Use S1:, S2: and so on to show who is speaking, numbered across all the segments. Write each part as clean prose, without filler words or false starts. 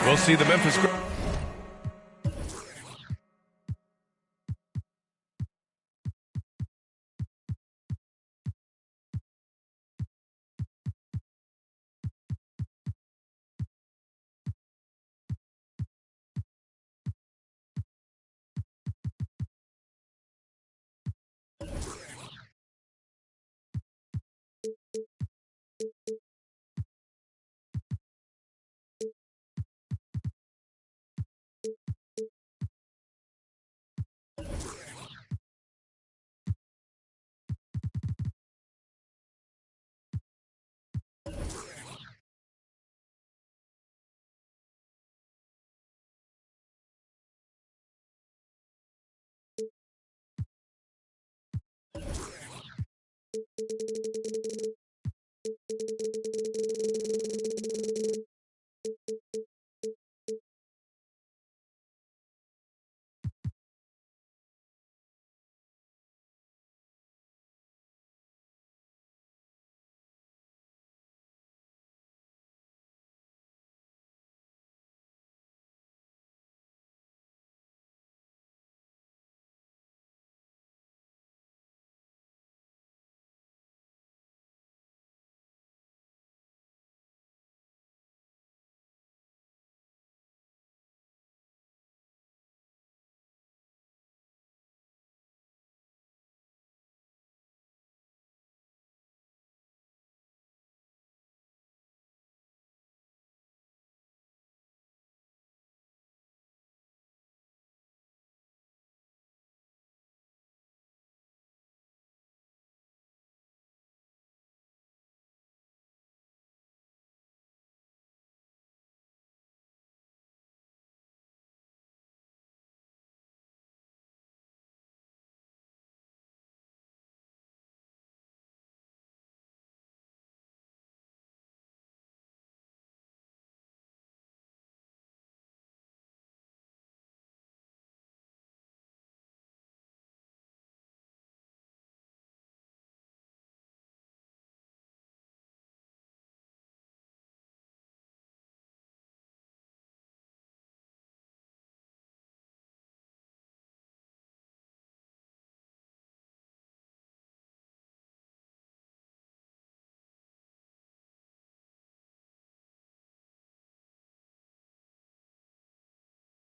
S1: We'll see the Memphis.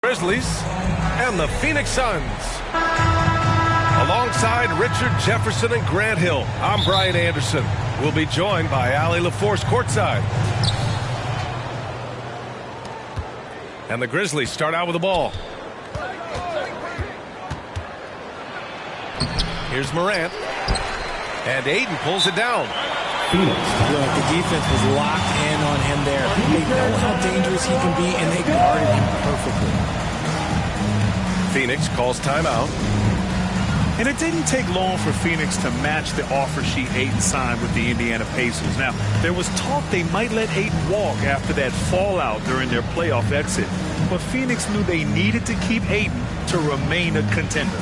S1: Grizzlies and the Phoenix Suns. Alongside Richard Jefferson and Grant Hill, I'm Brian Anderson. We'll be joined by Allie LaForce courtside. And the Grizzlies start out with the ball. Here's Morant. And Ayton pulls it down.
S2: Phoenix. Look, the defense was locked in on him there. They know how dangerous he can be, and they guarded him perfectly.
S1: Phoenix calls timeout.
S3: And it didn't take long for Phoenix to match the offer sheet Ayton signed with the Indiana Pacers. Now, there was talk they might let Ayton walk after that fallout during their playoff exit. But Phoenix knew they needed to keep Ayton to remain a contender.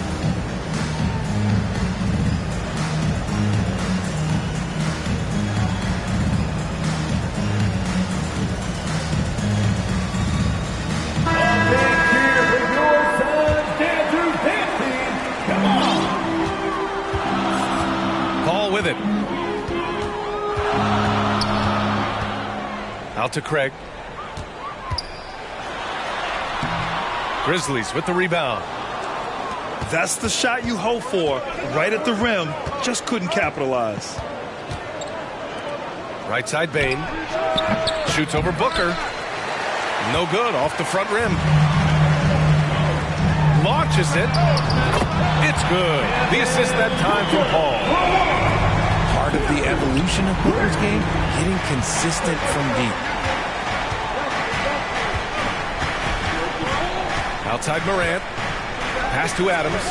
S1: With it. Out to Craig. Grizzlies with the rebound.
S3: That's the shot you hope for. Right at the rim. Just couldn't capitalize.
S1: Right side Bane. Shoots over Booker. No good. Off the front rim. Launches it. It's good. The assist that time from Paul.
S2: Part of the evolution of Booker's game, getting consistent from deep.
S1: Outside Morant. Pass to Adams.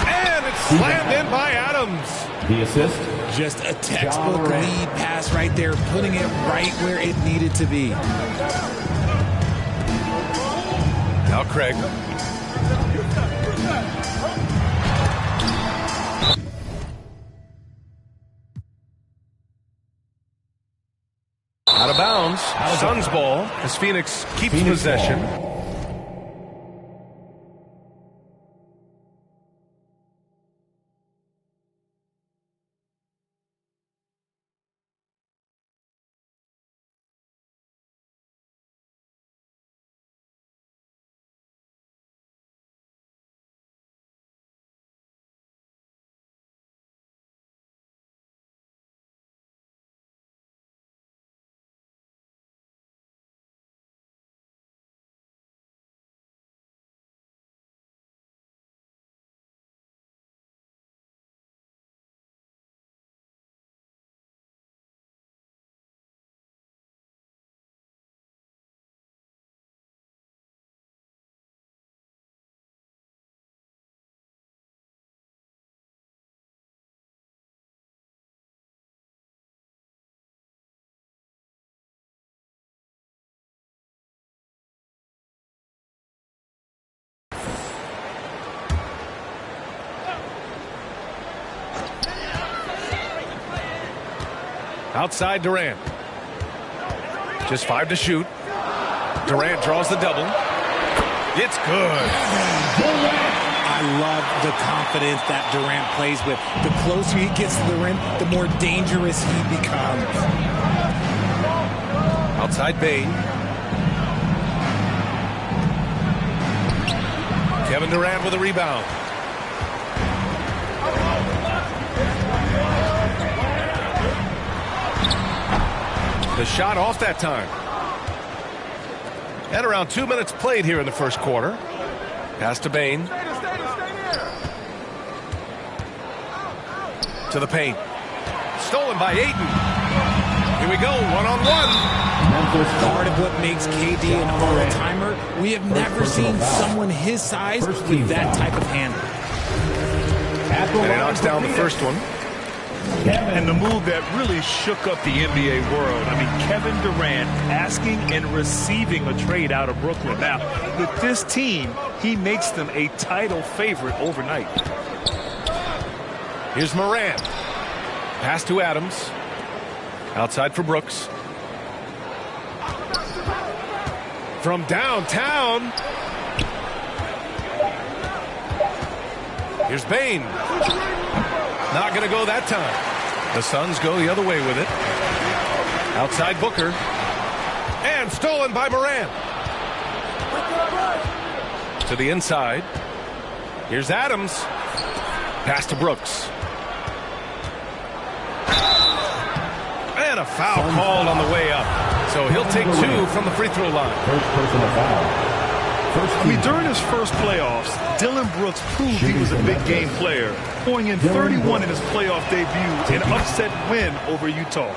S1: And it's slammed in by Adams.
S4: The assist.
S2: Just a textbook lead pass pass right there, putting it right where it needed to be.
S1: Now Craig. Out of bounds. Suns ball as Phoenix keeps possession. Outside Durant. Just 5 to shoot. Durant draws the double. It's good.
S2: I love the confidence that Durant plays with. The closer he gets to the rim, the more dangerous he becomes.
S1: Outside Bane. Kevin Durant with a rebound. The shot off that time. And around 2 minutes played here in the first quarter. Pass to Bane. To the paint. Stolen by Ayton. Here we go, one-on-one.
S2: Part of what makes KD an all-timer, we have never seen someone his size with that type of handle.
S1: And he knocks down the first one.
S3: And the move that really shook up the NBA world. I mean, Kevin Durant asking and receiving a trade out of Brooklyn. Now, with this team, he makes them a title favorite overnight.
S1: Here's Morant. Pass to Adams. Outside for Brooks. From downtown. Here's Bane. Not going to go that time. The Suns go the other way with it. Outside Booker. And stolen by Morant. To the inside. Here's Adams. Pass to Brooks. And a foul called on the way up. So he'll take 2 from the free throw line.
S4: First personal foul.
S3: I mean, during his first playoffs, Dillon Brooks proved he was a big game player, going in 31 in his playoff debut, an upset win over Utah.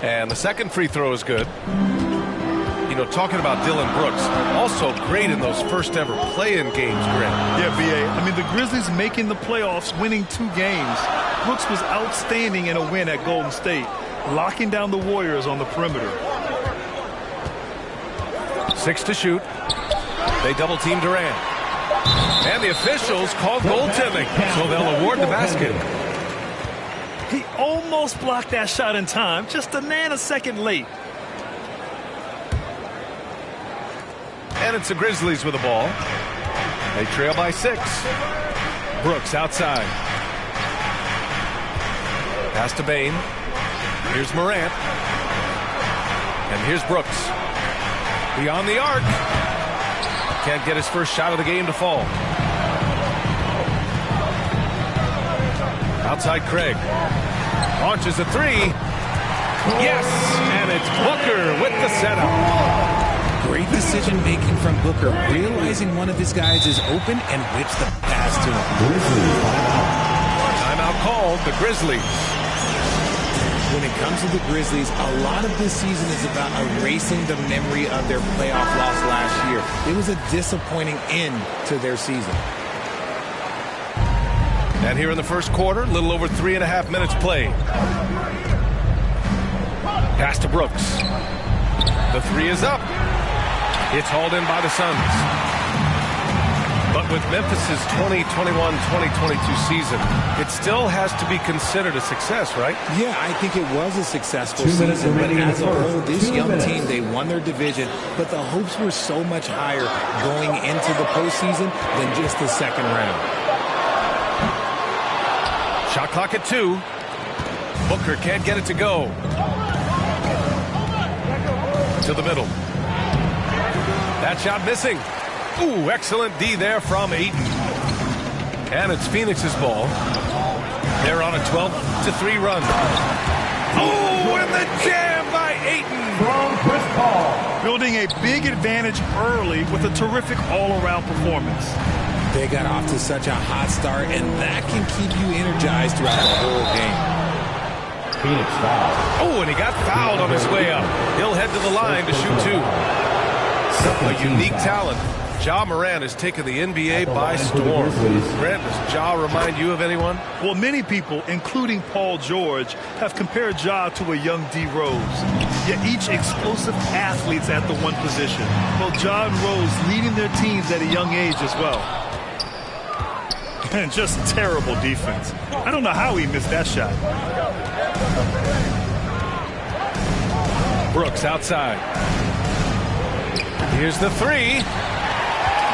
S1: And the second free throw is good. You know, talking about Dillon Brooks, also great in those first ever play-in games, Grant.
S3: Yeah, B.A. I mean, the Grizzlies making the playoffs, winning 2 games. Brooks was outstanding in a win at Golden State, locking down the Warriors on the perimeter.
S1: 6 to shoot. They double team Durant. And the officials call goaltending, so they'll award the basket.
S3: He almost blocked that shot in time, just a nanosecond late.
S1: And it's the Grizzlies with the ball. They trail by 6. Brooks outside. Pass to Bane. Here's Morant. And here's Brooks. Beyond the arc. Can't get his first shot of the game to fall. Outside Craig. Launches a 3. Yes! And it's Booker with the setup.
S2: Great decision making from Booker, realizing one of his guys is open and whips the pass to him.
S1: Timeout called, the Grizzlies.
S2: When it comes to the Grizzlies, a lot of this season is about erasing the memory of their playoff loss last year. It was a disappointing end to their season.
S1: And here in the first quarter, a little over 3.5 minutes played. Pass to Brooks. The three is up. It's hauled in by the Suns. But with Memphis' 2021-2022 season, it still has to be considered a success, right?
S2: Yeah, I think it was a successful season. But as a whole, this young team, they won their division, but the hopes were so much higher going into the postseason than just the second round.
S1: Shot clock at 2. Booker can't get it to go. To the middle. That shot missing. Ooh, excellent D there from Ayton. And it's Phoenix's ball. They're on a 12-3 run. Oh, and the jam by Ayton.
S3: From Chris Paul. Building a big advantage early with a terrific all-around performance.
S2: They got off to such a hot start, and that can keep you energized throughout the whole game.
S1: Phoenix foul. Oh, and he got fouled on his way up. He'll head to the line to shoot 2. A unique talent. Ja Morant has taken the NBA by storm. Grant, does Ja remind you of anyone?
S3: Well, many people, including Paul George, have compared Ja to a young D. Rose. Yet each explosive athletes at the one position. Well, Ja and Rose leading their teams at a young age as well. And just terrible defense. I don't know how he missed that shot.
S1: Brooks outside. Here's the 3.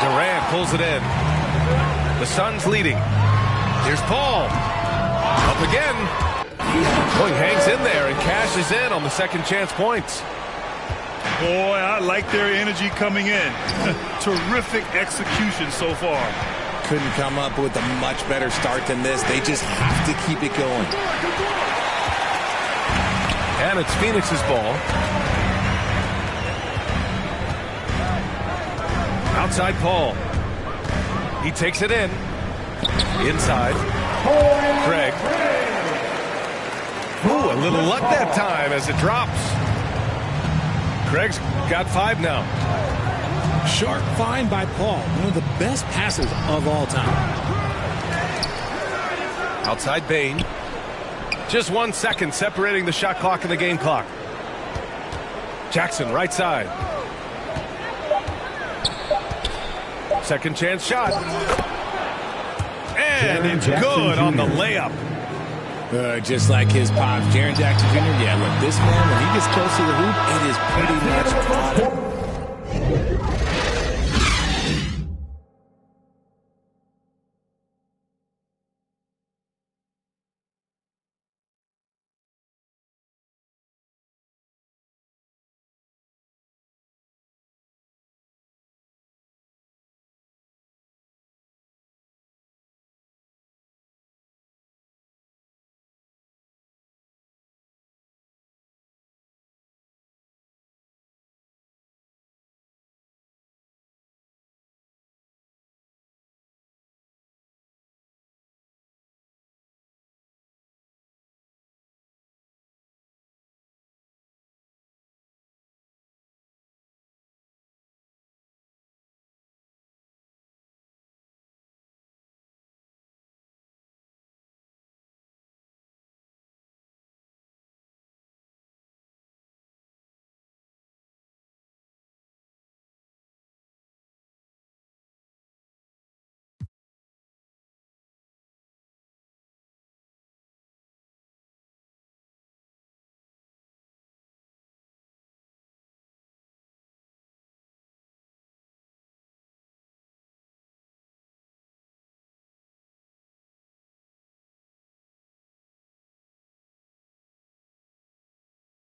S1: Durant pulls it in. The Suns leading. Here's Paul. Up again. Oh, he hangs in there and cashes in on the second chance points.
S3: Boy, I like their energy coming in. Terrific execution so far.
S2: Couldn't come up with a much better start than this. They just have to keep it going.
S1: And it's Phoenix's ball. Outside Paul. He takes it in. Inside. Craig. Ooh, a little luck that time as it drops. Craig's got 5 now.
S2: Sharp find by Paul. One of the best passes of all time.
S1: Outside Bane. Just 1 second separating the shot clock and the game clock. Jackson right side. Second chance shot. And it's good on the layup.
S2: Just like his pops, Jaren Jackson Jr. Yeah, look, this man, when he gets close to the hoop, it is pretty much auto.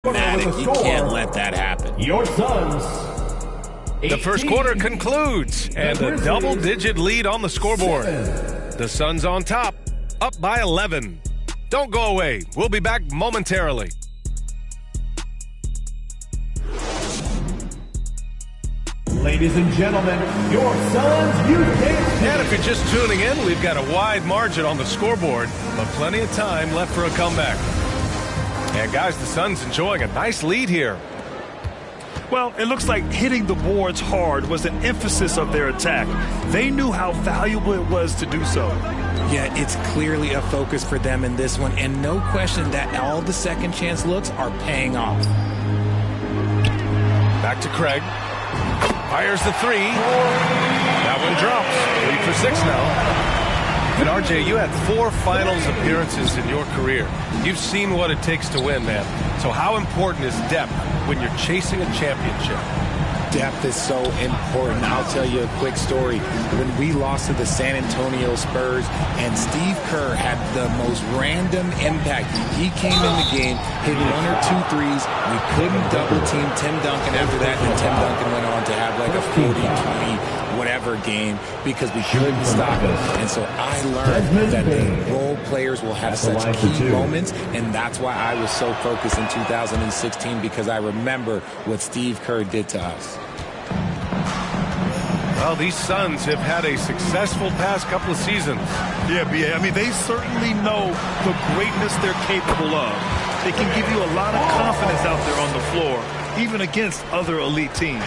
S2: You can't let that happen.
S4: Your Suns.
S1: The first quarter concludes, and a double-digit lead on the scoreboard. The Suns on top, up by 11. Don't go away. We'll be back momentarily.
S4: Ladies and gentlemen, your Suns UK.
S1: And if you're just tuning in, we've got a wide margin on the scoreboard, but plenty of time left for a comeback. And guys, the Suns enjoying a nice lead here.
S3: Well, it looks like hitting the boards hard was an emphasis of their attack. They knew how valuable it was to do so.
S2: Yeah, it's clearly a focus for them in this one, and no question that all the second chance looks are paying off.
S1: Back to Craig. Fires the three. That one drops. 3 for 6 now. And RJ, you had 4 finals appearances in your career. You've seen what it takes to win, man. So how important is depth when you're chasing a championship?
S2: Depth is so important. I'll tell you a quick story. When we lost to the San Antonio Spurs and Steve Kerr had the most random impact. He came in the game, hit 1 or 2 threes. We couldn't double team Tim Duncan after that, and Tim Duncan went on to have like a 40-20 whatever game because we couldn't stop him. And so I learned that the role players will have such key moments, and that's why I was so focused in 2016 because I remember what Steve Kerr did to us.
S1: Well, these Suns have had a successful past couple of seasons.
S3: Yeah, B.A. I mean, they certainly know the greatness they're capable of. They can give you a lot of confidence out there on the floor, even against other elite teams.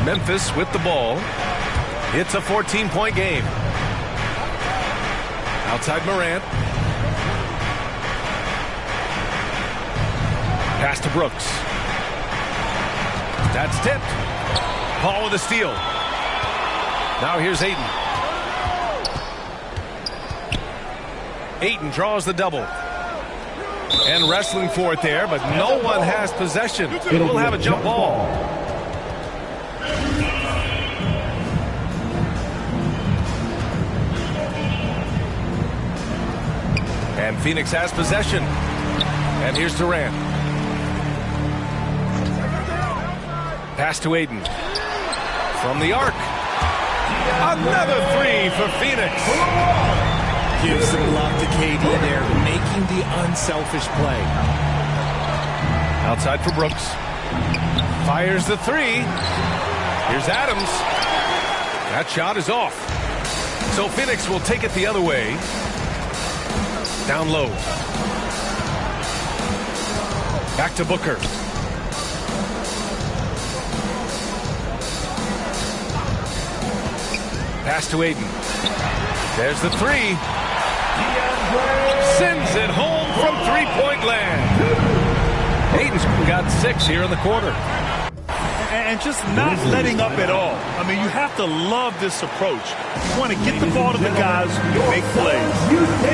S1: Memphis with the ball. It's a 14-point game. Outside Morant. Pass to Brooks. That's tipped. Paul with a steal. Now here's Ayton. Ayton draws the double. And wrestling for it there, but no one has possession. We'll have a jump ball. And Phoenix has possession. And here's Durant. Pass to Ayton. From the arc. Another 3 for Phoenix.
S2: Gives some love to KD there, making the unselfish play.
S1: Outside for Brooks. Fires the 3. Here's Adams. That shot is off. So Phoenix will take it the other way. Down low. Back to Booker. Pass to Ayton. There's the 3. Sends it home from three-point land. Ayton's got 6 here in the quarter.
S3: And just not letting up at all. I mean, you have to love this approach. You want to get the ball to the guys who make plays.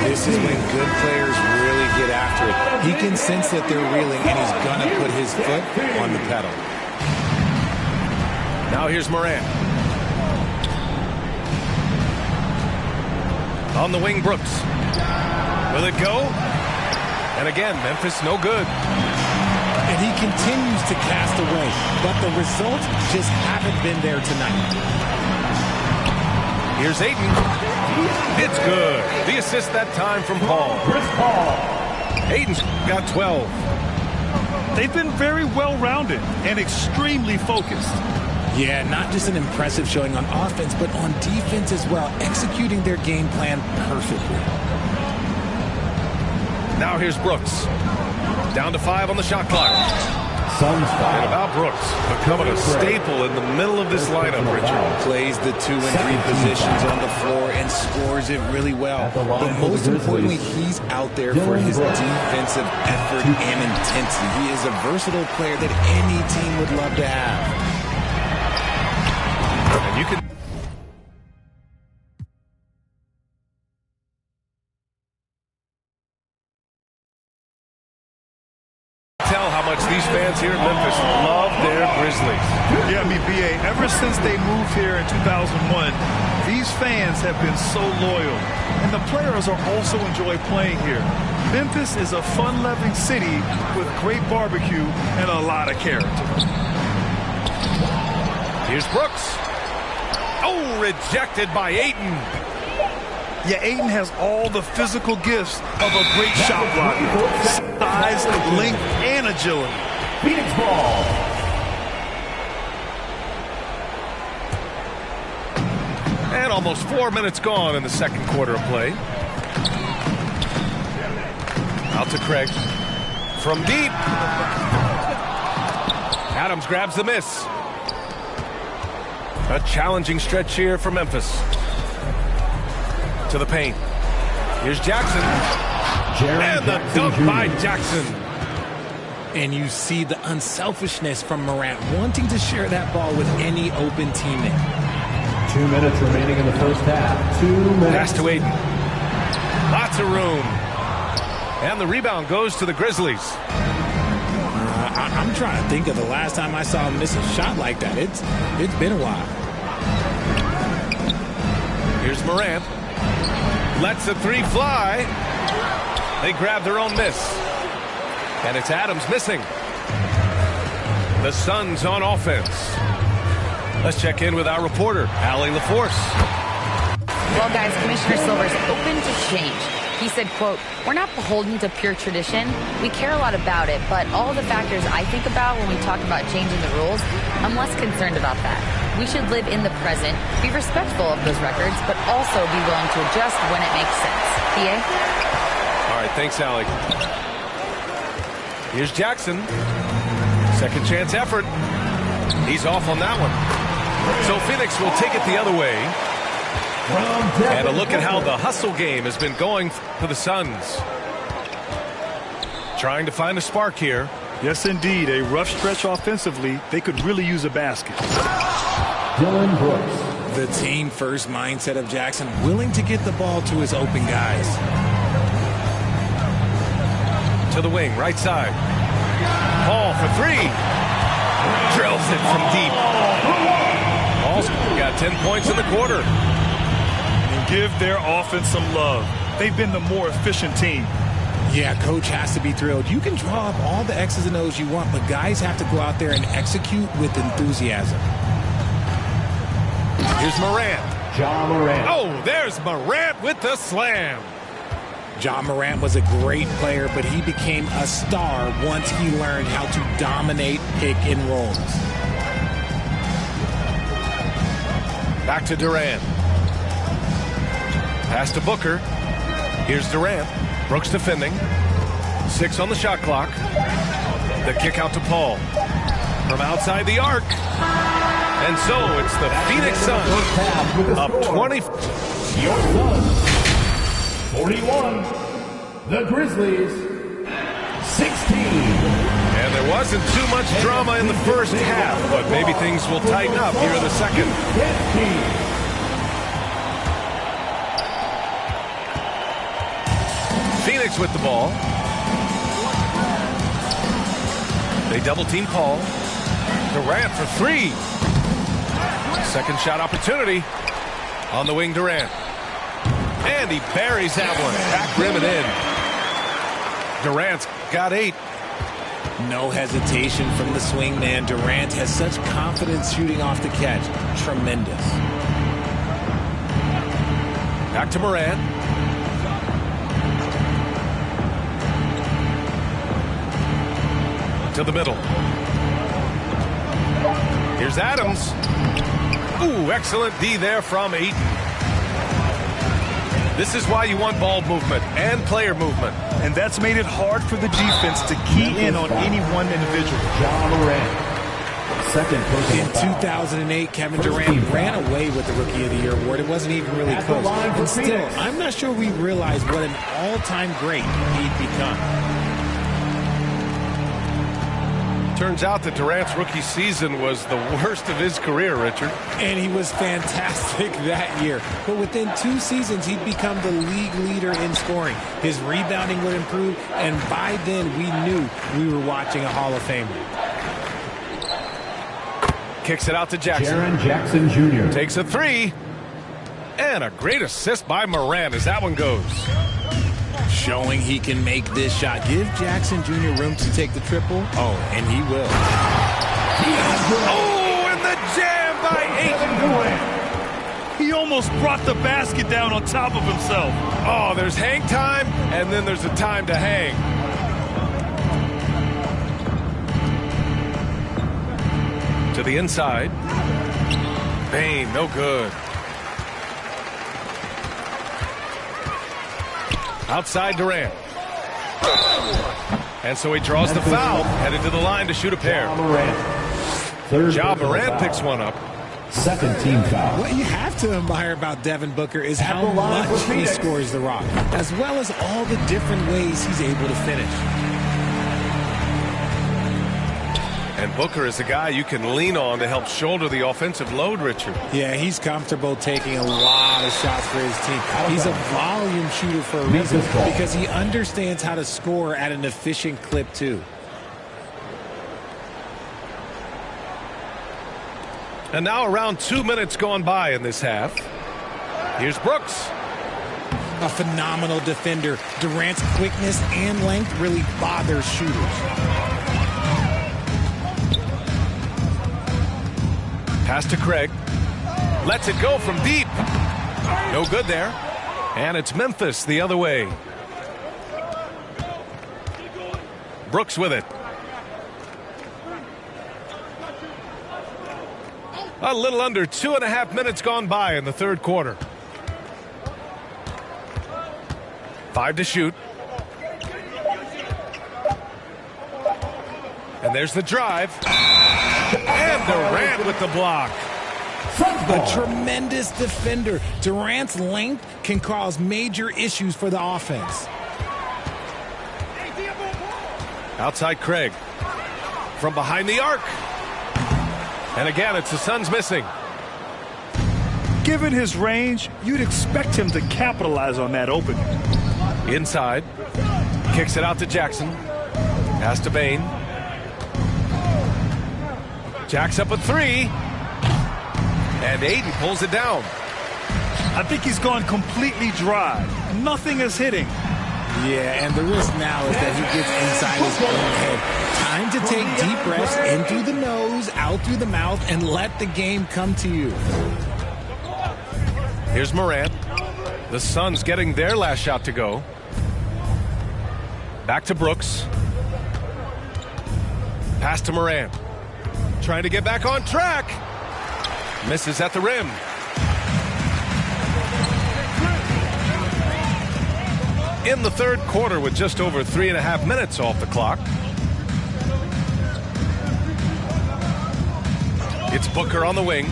S2: This is when good players really get after it. He can sense that they're reeling, and he's going to put his foot on the pedal.
S1: Now here's Morant. On the wing, Brooks. Will it go? And again, Memphis no good.
S2: And he continues to cast away, but the results just haven't been there tonight.
S1: Here's Ayton. It's good. The assist that time from Paul. Ayton's got 12.
S3: They've been very well-rounded and extremely focused.
S2: Yeah, not just an impressive showing on offense, but on defense as well, executing their game plan perfectly.
S1: Now here's Brooks. Down to 5 on the shot clock. And about Brooks becoming a staple in the middle of this lineup, Richard.
S2: Plays the 2 and 3 positions on the floor and scores it really well. But most importantly, he's out there for his defensive effort and intensity. He is a versatile player that any team would love to have.
S1: And you can tell how much these fans here in Memphis love their Grizzlies.
S3: Yeah, I mean, B.A., ever since they moved here in 2001, these fans have been so loyal. And the players are also enjoy playing here. Memphis is a fun-loving city with great barbecue and a lot of character.
S1: Here's Brooks. Oh, rejected by Ayton.
S3: Yeah, Ayton has all the physical gifts of a great shot blocker. Size, length, and agility.
S4: Phoenix ball.
S1: And almost 4 minutes gone in the second quarter of play. Out to Craig. From deep. Adams grabs the miss. A challenging stretch here for Memphis. To the paint. Here's Jackson. And the dunk by Jackson.
S2: And you see the unselfishness from Morant, wanting to share that ball with any open teammate.
S4: 2 minutes remaining in the first half. 2 minutes.
S1: Pass to Ayton. Lots of room. And the rebound goes to the Grizzlies.
S2: I'm trying to think of the last time I saw him miss a shot like that. It's been a while.
S1: Here's Morant. Lets the three fly. They grab their own miss. And it's Adams missing. The Suns on offense. Let's check in with our reporter, Allie LaForce.
S5: Well, guys, Commissioner Silver's open to change. He said, quote, "We're not beholden to pure tradition. We care a lot about it, but all the factors I think about when we talk about changing the rules, I'm less concerned about that. We should live in the present, be respectful of those records, but also be willing to adjust when it makes sense." PA?
S1: All right, thanks, Allie. Here's Jackson. Second chance effort. He's off on that one. So Phoenix will take it the other way. And a look at how the hustle game has been going for the Suns. Trying to find a spark here.
S3: Yes, indeed. A rough stretch offensively. They could really use a basket.
S4: Dylan Brooks.
S2: The team first mindset of Jackson, willing to get the ball to his open guys.
S1: To the wing, right side. Paul for three. Drills it from deep. Paul's got 10 points in the quarter.
S3: And give their offense some love. They've been the more efficient team.
S2: Yeah, coach has to be thrilled. You can draw up all the X's and O's you want, but guys have to go out there and execute with enthusiasm.
S1: Here's Morant.
S4: Ja Morant.
S1: Oh, there's Morant with the slam.
S2: Ja Morant was a great player, but he became a star once he learned how to dominate pick and rolls.
S1: Back to Durant. Pass to Booker. Here's Durant. Brooks defending. 6 on the shot clock. The kick out to Paul. From outside the arc. And so it's the Phoenix Suns up 20.
S4: Your Suns 41. The Grizzlies 16.
S1: And there wasn't too much drama in the first half, but maybe things will tighten up here in the second.
S4: 15.
S1: Phoenix with the ball. They double team Paul. Durant for three. Second shot opportunity. On the wing, Durant. And he buries that one. Back rim and in. Durant's got 8.
S2: No hesitation from the swing man. Durant has such confidence shooting off the catch. Tremendous.
S1: Back to Morant. To the middle. Here's Adams. Ooh, excellent D there from Ayton. This is why you want ball movement and player movement.
S3: And that's made it hard for the defense to key in on any one individual.
S4: Ja Morant. Second personal
S2: In
S4: foul.
S2: 2008, Kevin
S4: First
S2: Durant
S4: team
S2: ran
S4: foul.
S2: away with the Rookie of the Year award. It wasn't even really
S4: At the
S2: close.
S4: line for
S2: And still,
S4: Phoenix.
S2: I'm not sure we realize what an all-time great he'd become.
S1: Turns out that Durant's rookie season was the worst of his career, Richard.
S2: And he was fantastic that year. But within 2 seasons, he'd become the league leader in scoring. His rebounding would improve, and by then, we knew we were watching a Hall of Famer.
S1: Kicks it out to Jackson.
S4: Jaren Jackson Jr.
S1: Takes a three. And a great assist by Morant as that one goes.
S2: Showing he can make this shot. Give Jackson Jr. room to take the triple. Oh, and he will.
S1: Oh, and the jam by Ayton.
S3: He almost brought the basket down on top of himself.
S1: Oh, there's hang time, and then there's a time to hang. To the inside. Bane, no good. Outside Durant. And so he draws the foul, headed to the line to shoot a pair.
S4: Ja Morant. Third
S1: Ja
S4: personal
S1: Morant
S4: foul.
S1: picks one up.
S4: Second team foul.
S2: What you have to admire about Devin Booker is how
S4: the line
S2: much
S4: for
S2: he
S4: Phoenix.
S2: scores the rock, as well as all the different ways he's able to finish.
S1: And Booker is a guy you can lean on to help shoulder the offensive load, Richard.
S2: Yeah, he's comfortable taking a lot of shots for his team. He's a volume shooter for a reason because he understands how to score at an efficient clip, too.
S1: And now around 2 minutes gone by in this half. Here's Brooks.
S2: A phenomenal defender. Durant's quickness and length really bothers shooters.
S1: Pass to Craig. Lets it go from deep. No good there. And it's Memphis the other way. Brooks with it. A little under 2.5 minutes gone by in the third quarter. 5 to shoot. And there's the drive. And Durant with the block.
S2: A tremendous defender. Durant's length can cause major issues for the offense.
S1: Outside Craig. From behind the arc. And again, it's the Suns missing.
S3: Given his range, you'd expect him to capitalize on that opening.
S1: Inside. Kicks it out to Jackson. Pass to Bane. Jacks up a three. And Ayton pulls it down.
S3: I think he's gone completely dry. Nothing is hitting.
S2: Yeah, and the risk now is that he gets inside his own head. Time to take deep breaths in through the nose, out through the mouth, and let the game come to you.
S1: Here's Morant. The Suns getting their last shot to go. Back to Brooks. Pass to Morant. Trying to get back on track. Misses at the rim. In the third quarter with just over 3.5 minutes off the clock. It's Booker on the wing.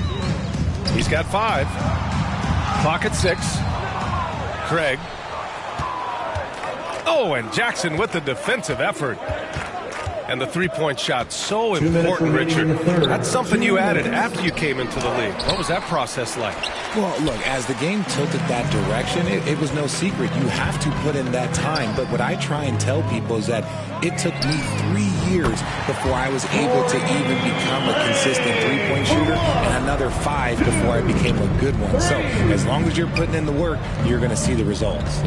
S1: He's got 5. Clock at 6. Craig. Oh, and Jackson with the defensive effort. And the three-point shot, so important, Richard. That's something you added after you came into the league. What was that process like?
S2: Well, look, as the game tilted that direction, it was no secret. You have to put in that time. But what I try and tell people is that it took me 3 years before I was able to even become a consistent three-point shooter, and another 5 before I became a good one. So as long as you're putting in the work, you're going to see the results.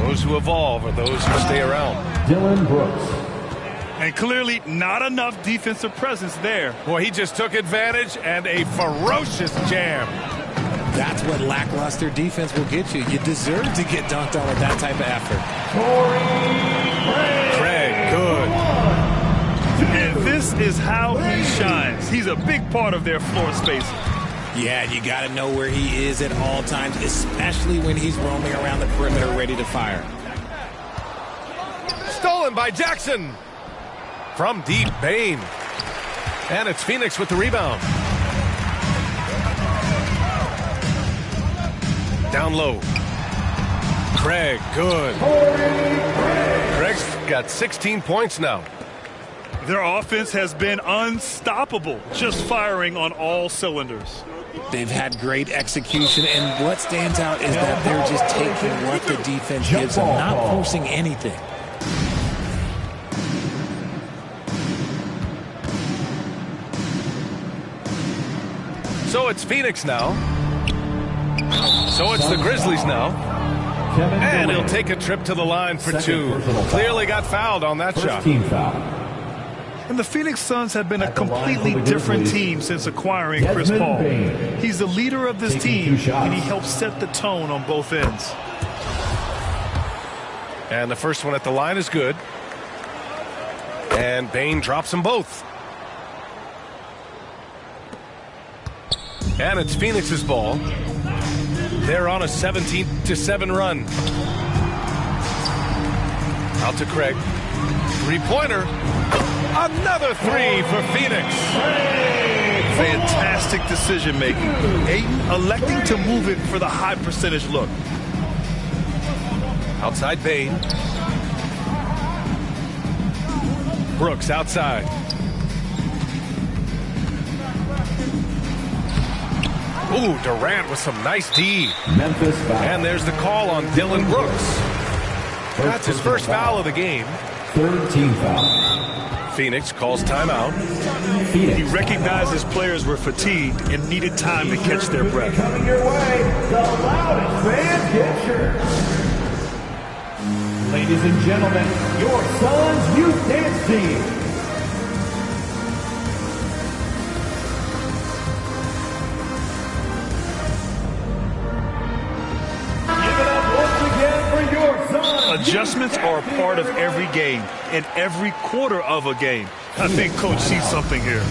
S1: Those who evolve are those who stay around.
S4: Dylan Brooks.
S3: And clearly not enough defensive presence there.
S1: Boy, he just took advantage and a ferocious jam.
S2: That's what lackluster defense will get you. You deserve to get dunked on with that type of effort.
S1: Craig, good.
S3: And this is how he shines. He's a big part of their floor spacing.
S2: Yeah, you got to know where he is at all times, especially when he's roaming around the perimeter ready to fire.
S1: Stolen by Jackson. From deep, Bane. And it's Phoenix with the rebound. Down low. Craig, good. Craig's got 16 points now.
S3: Their offense has been unstoppable, just firing on all cylinders.
S2: They've had great execution, and what stands out is that they're just taking what the defense gives them, not forcing anything.
S1: So it's Phoenix now. So it's the Grizzlies now. And he'll take a trip to the line for 2. Clearly got fouled on that shot.
S4: Team foul.
S3: And the Phoenix Suns have been a completely different team since acquiring Chris Paul. He's the leader of this team, and he helps set the tone on both ends.
S1: And the first one at the line is good. And Bane drops them both. And it's Phoenix's ball. They're on a 17-7 run. Out to Craig. Three-pointer. Another 3 for Phoenix.
S3: Fantastic decision-making. Ayton electing to move it for the high percentage look.
S1: Outside Bane. Brooks outside. Ooh, Durant with some nice D.
S4: Memphis foul.
S1: And there's the call on Dylan Brooks. That's his first foul of the game.
S4: Third team foul.
S1: Phoenix calls timeout.
S3: He recognized his players were fatigued and needed time to catch their breath.
S4: Coming your way, the loudest fan catcher. Ladies and gentlemen, your Suns youth dance team.
S3: Adjustments are a part of every game and every quarter of a game. I think Coach sees something here.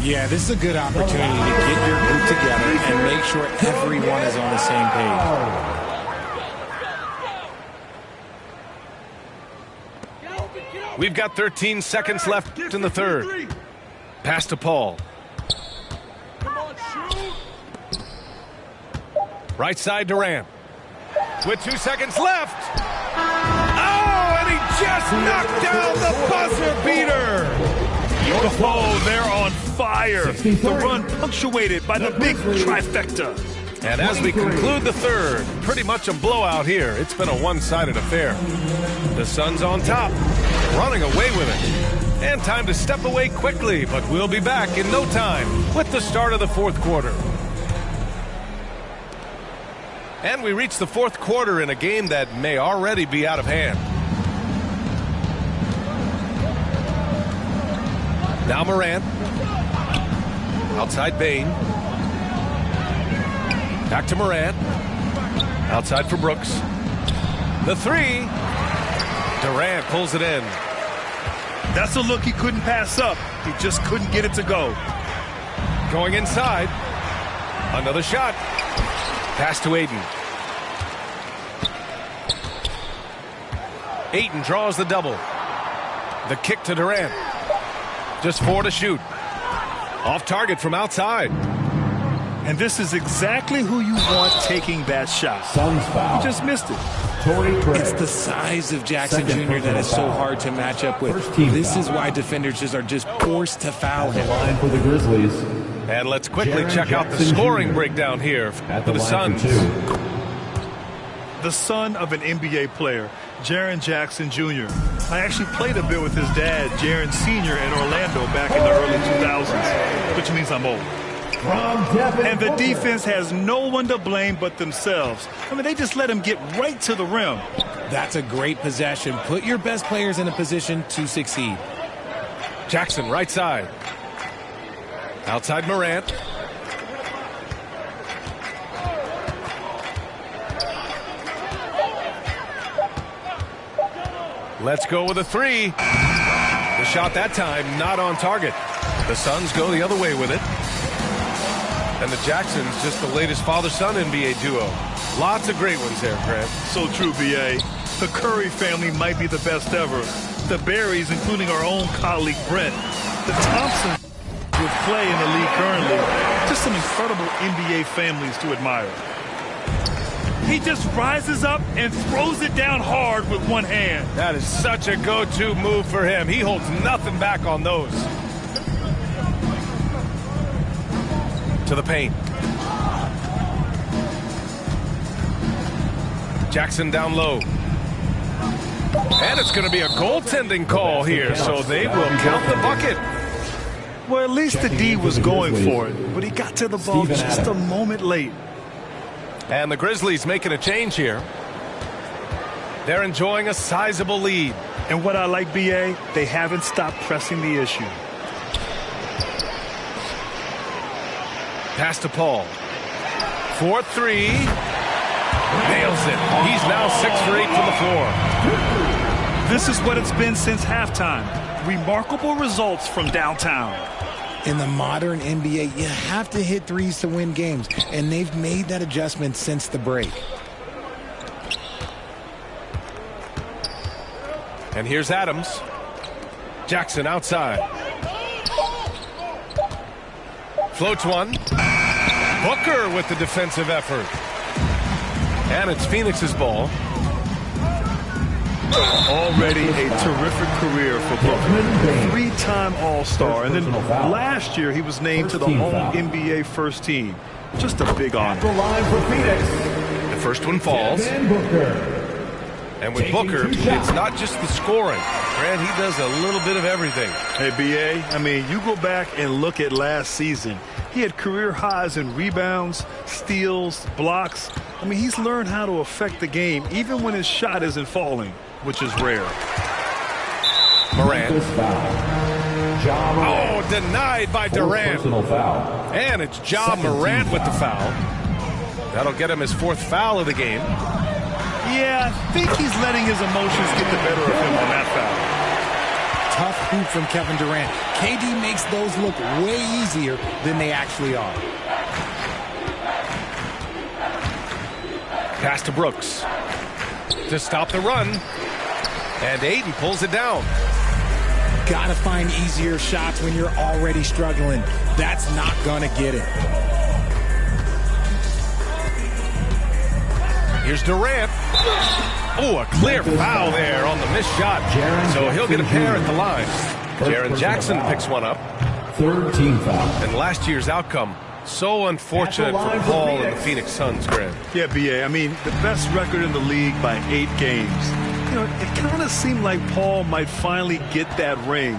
S2: Yeah, this is a good opportunity to get your group together and make sure everyone is on the same page.
S1: We've got 13 seconds left in the third. Pass to Paul. Right side Durant. With 2 seconds left. Oh, and he just knocked down the buzzer beater.
S3: Oh, they're on fire. The run punctuated by the big trifecta.
S1: And as we conclude the third, pretty much a blowout here. It's been a one-sided affair. The Suns on top, running away with it. And time to step away quickly, but we'll be back in no time with the start of the fourth quarter. And we reach the fourth quarter in a game that may already be out of hand. Now Morant. Outside Bane. Back to Morant. Outside for Brooks. The three. Durant pulls it in.
S3: That's a look he couldn't pass up. He just couldn't get it to go.
S1: Going inside. Another shot. Pass to Ayton. Ayton draws the double. The kick to Durant. Just 4 to shoot. Off target from outside.
S3: And this is exactly who you want taking that shot.
S4: Suns foul.
S3: He just missed it.
S2: It's the size of Jackson Jr. that is so hard to match up with. This is why defenders just are just forced to foul him.
S4: Line for the Grizzlies.
S1: And let's quickly check out the scoring breakdown here for the Suns.
S3: The son of an NBA player, Jaren Jackson Jr. I actually played a bit with his dad, Jaren Sr. in Orlando back in the early 2000s, which means I'm old. And the defense has no one to blame but themselves. I mean, they just let him get right to the rim.
S2: That's a great possession. Put your best players in a position to succeed.
S1: Jackson right side. Outside Morant. Let's go with a three. The shot that time not on target. The Suns go the other way with it. And the Jacksons just the latest father-son NBA duo. Lots of great ones there, Grant.
S3: So true, B.A. The Curry family might be the best ever. The Berries, including our own colleague Brent. The Thompsons would play in the league currently. Just some incredible NBA families to admire. He just rises up and throws it down hard with one hand.
S1: That is such a go-to move for him. He holds nothing back on those. To the paint. Jackson down low. And it's going to be a goaltending call here, so they will count the bucket.
S3: Well, at least the D was going for it, but he got to the ball just a moment late.
S1: And the Grizzlies making a change here. They're enjoying a sizable lead.
S3: And what I like, B.A., they haven't stopped pressing the issue.
S1: Pass to Paul. 4-3. Nails it. He's now 6 for 8 from the floor.
S3: This is what it's been since halftime. Remarkable results from downtown.
S2: In the modern NBA, you have to hit threes to win games, and they've made that adjustment since the break.
S1: And here's Adams. Jackson outside. Floats one. Booker with the defensive effort. And it's Phoenix's ball.
S3: Already a terrific career for Booker. 3-time All-Star. And then last year he was named to the All-NBA first team. Just a big honor.
S1: The first one falls. And with Booker, it's not just the scoring. Grant, he does a little bit of everything.
S3: Hey, B.A., I mean, you go back and look at last season. He had career highs in rebounds, steals, blocks. I mean, he's learned how to affect the game even when his shot isn't falling, which is rare.
S1: Morant. Oh, denied by Durant. And it's Ja Morant with the foul. That'll get him his 4th foul of the game.
S3: Yeah, I think he's letting his emotions get the better of him on that foul.
S2: Tough hoop from Kevin Durant. KD makes those look way easier than they actually are.
S1: Pass to Brooks to stop the run. And Ayton pulls it down.
S2: Gotta find easier shots when you're already struggling. That's not gonna get it.
S1: Here's Durant. Oh, a clear foul there on the missed shot. So he'll get a pair at the line. Jaren Jackson picks one up.
S4: 3rd team foul.
S1: And last year's outcome, so unfortunate for Paul and the Phoenix Suns, Grant.
S3: Yeah, B.A., I mean, the best record in the league by 8 games. You know, it kind of seemed like Paul might finally get that ring.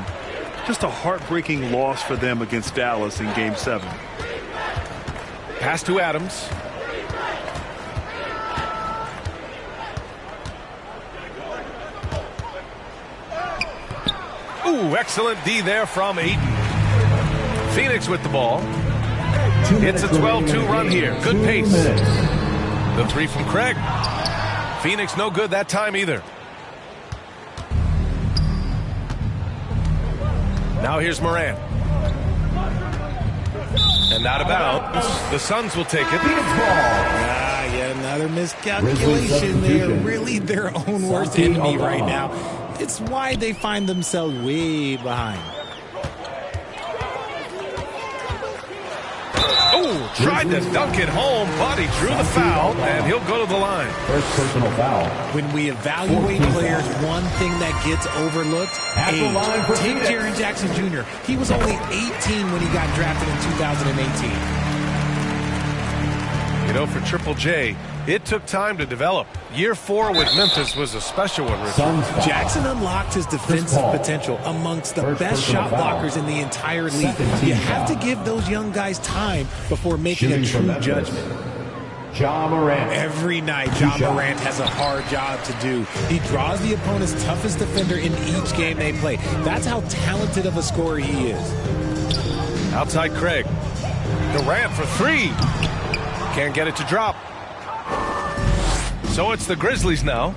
S3: Just a heartbreaking loss for them against Dallas in Game 7.
S1: Pass to Adams. Ooh, excellent D there from Ayton. Phoenix with the ball. It's a 12-2 run here. Good pace. The 3 from Craig. Phoenix no good that time either. Now here's Morant. And out of bounds. The Suns will take it.
S2: Yet another miscalculation. They're really their own worst enemy right now. It's why they find themselves way behind.
S1: Oh, tried to dunk it home, but he drew the foul, and he'll go to the line.
S4: First personal foul.
S2: When we evaluate players, one thing that gets overlooked, age. Take Jaren Jackson Jr. He was only 18 when he got drafted in 2018.
S1: You know, for Triple J, it took time to develop. Year 4 with Memphis was a special one, Richard.
S2: Jackson unlocked his defensive potential amongst the best shot blockers in the entire league. You have to give those young guys time before making a true judgment.
S4: Ja Morant.
S2: Every night, Ja Morant has a hard job to do. He draws the opponent's toughest defender in each game they play. That's how talented of a scorer he is.
S1: Outside Craig. Durant for 3. Can't get it to drop. So it's the Grizzlies now.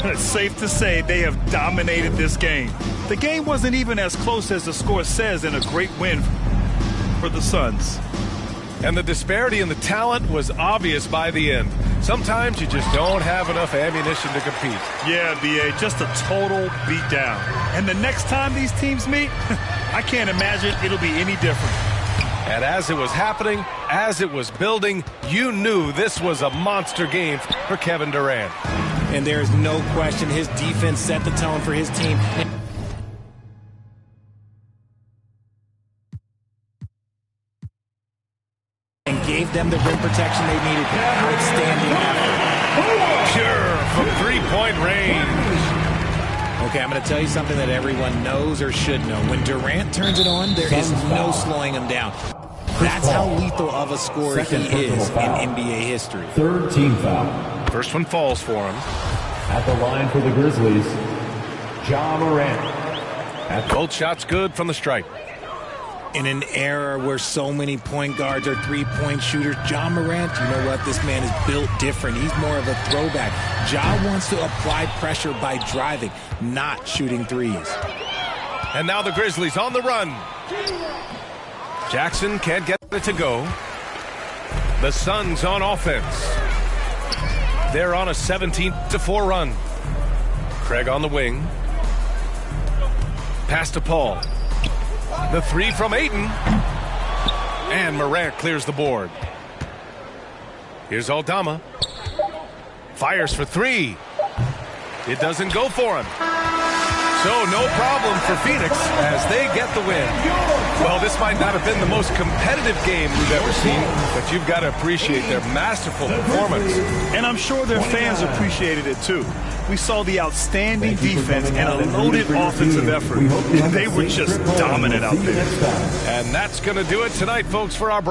S3: It's safe to say they have dominated this game. The game wasn't even as close as the score says, and a great win for the Suns.
S1: And the disparity in the talent was obvious by the end. Sometimes you just don't have enough ammunition to compete.
S3: Yeah, B.A., just a total beatdown. And the next time these teams meet, I can't imagine it'll be any different.
S1: And as it was happening, as it was building, you knew this was a monster game for Kevin Durant.
S2: And there's no question his defense set the tone for his team. And gave them the rim protection they needed. Outstanding effort.
S1: Pure from three-point range.
S2: Okay, I'm going to tell you something that everyone knows or should know. When Durant turns it on, there is no slowing him down. That's how lethal of a scorer he is in NBA history.
S4: Third team foul.
S1: First one falls for him.
S4: At the line for the Grizzlies, Ja Morant.
S1: Both shots good from the stripe.
S2: In an era where so many point guards are three-point shooters, Ja Morant, you know what? This man is built different. He's more of a throwback. Ja wants to apply pressure by driving, not shooting threes.
S1: And now the Grizzlies on the run. Jackson can't get it to go. The Suns on offense. They're on a 17-4 run. Craig on the wing. Pass to Paul. The three from Ayton. And Morant clears the board. Here's Aldama. Fires for three. It doesn't go for him. So no problem for Phoenix as they get the win. Well, this might not have been the most competitive game we've ever seen, but you've got to appreciate their masterful performance.
S3: And I'm sure their fans appreciated it too. We saw the outstanding defense and a loaded offensive effort. They were just dominant out there.
S1: And that's going to do it tonight, folks, for our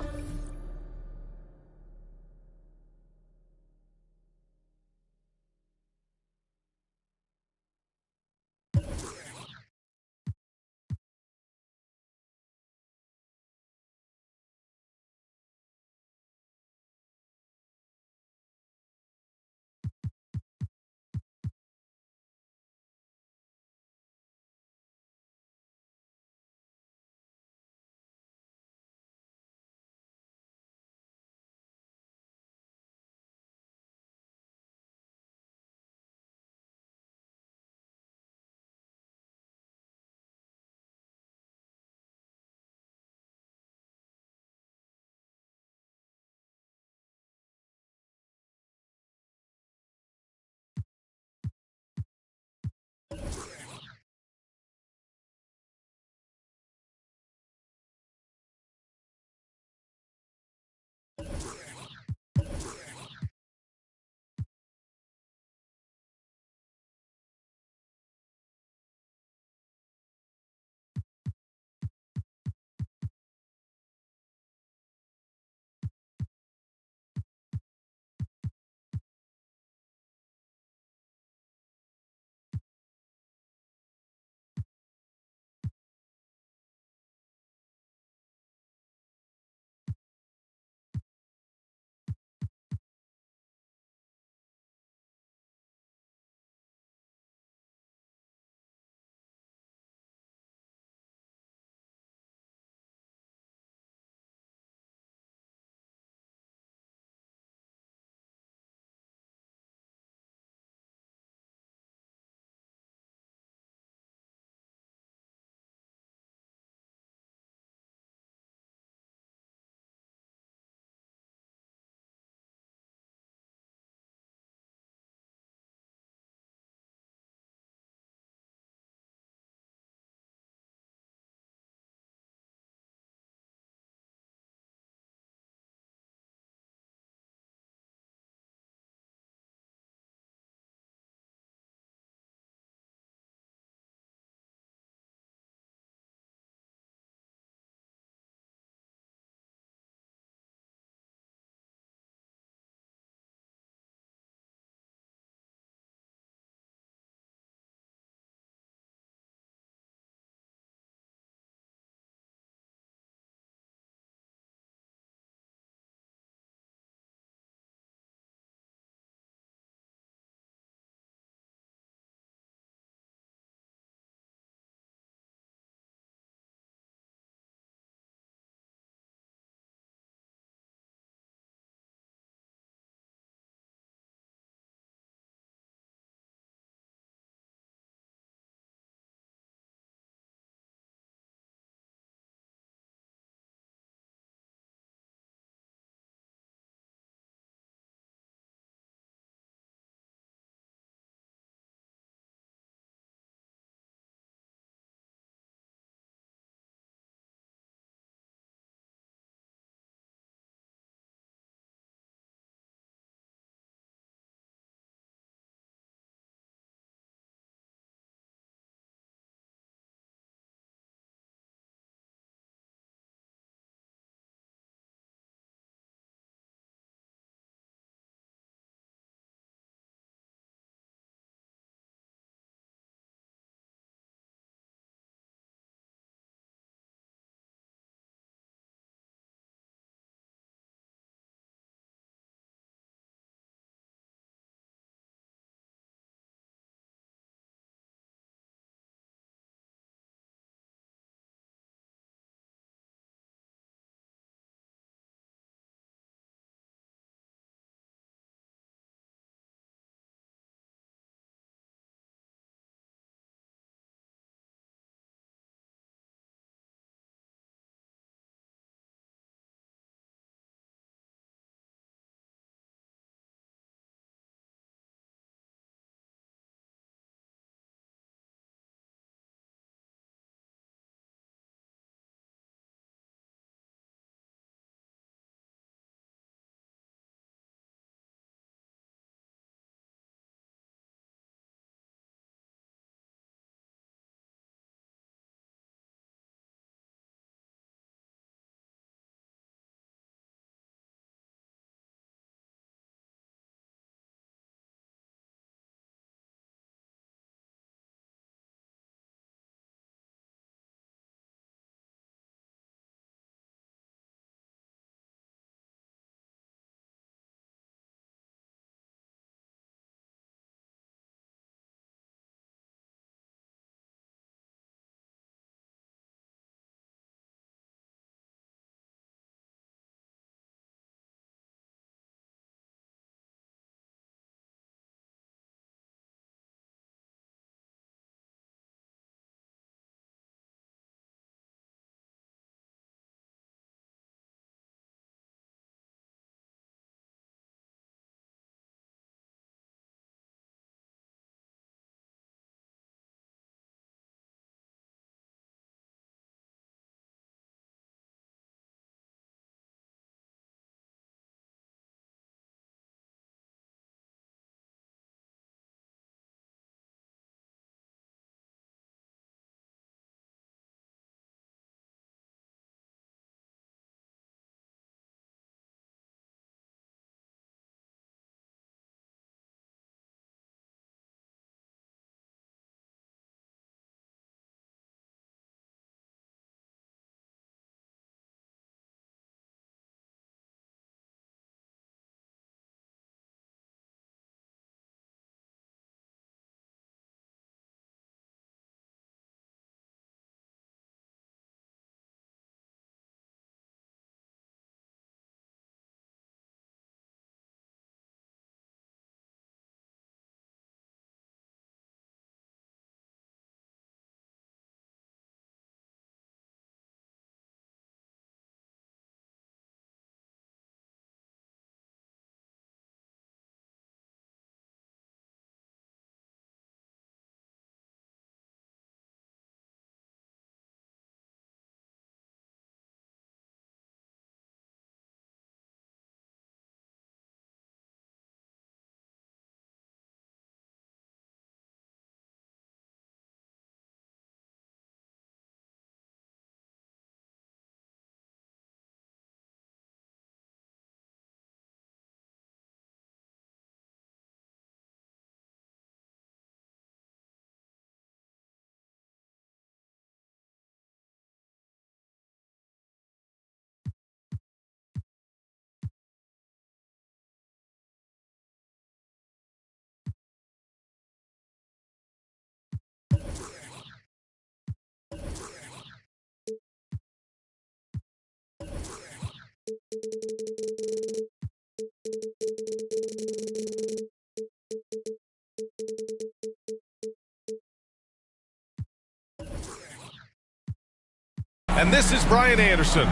S1: And this is Brian Anderson.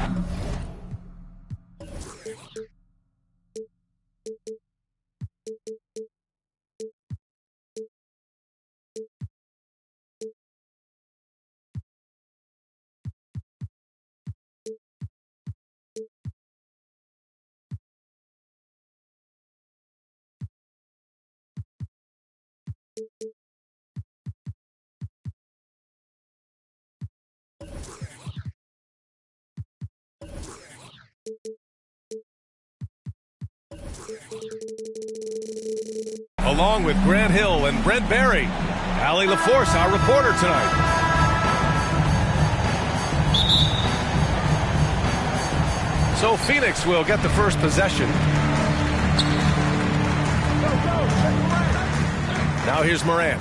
S1: Along with Grant Hill and Brent Barry, Allie LaForce, our reporter tonight. So Phoenix will get the first possession. Now here's Morant.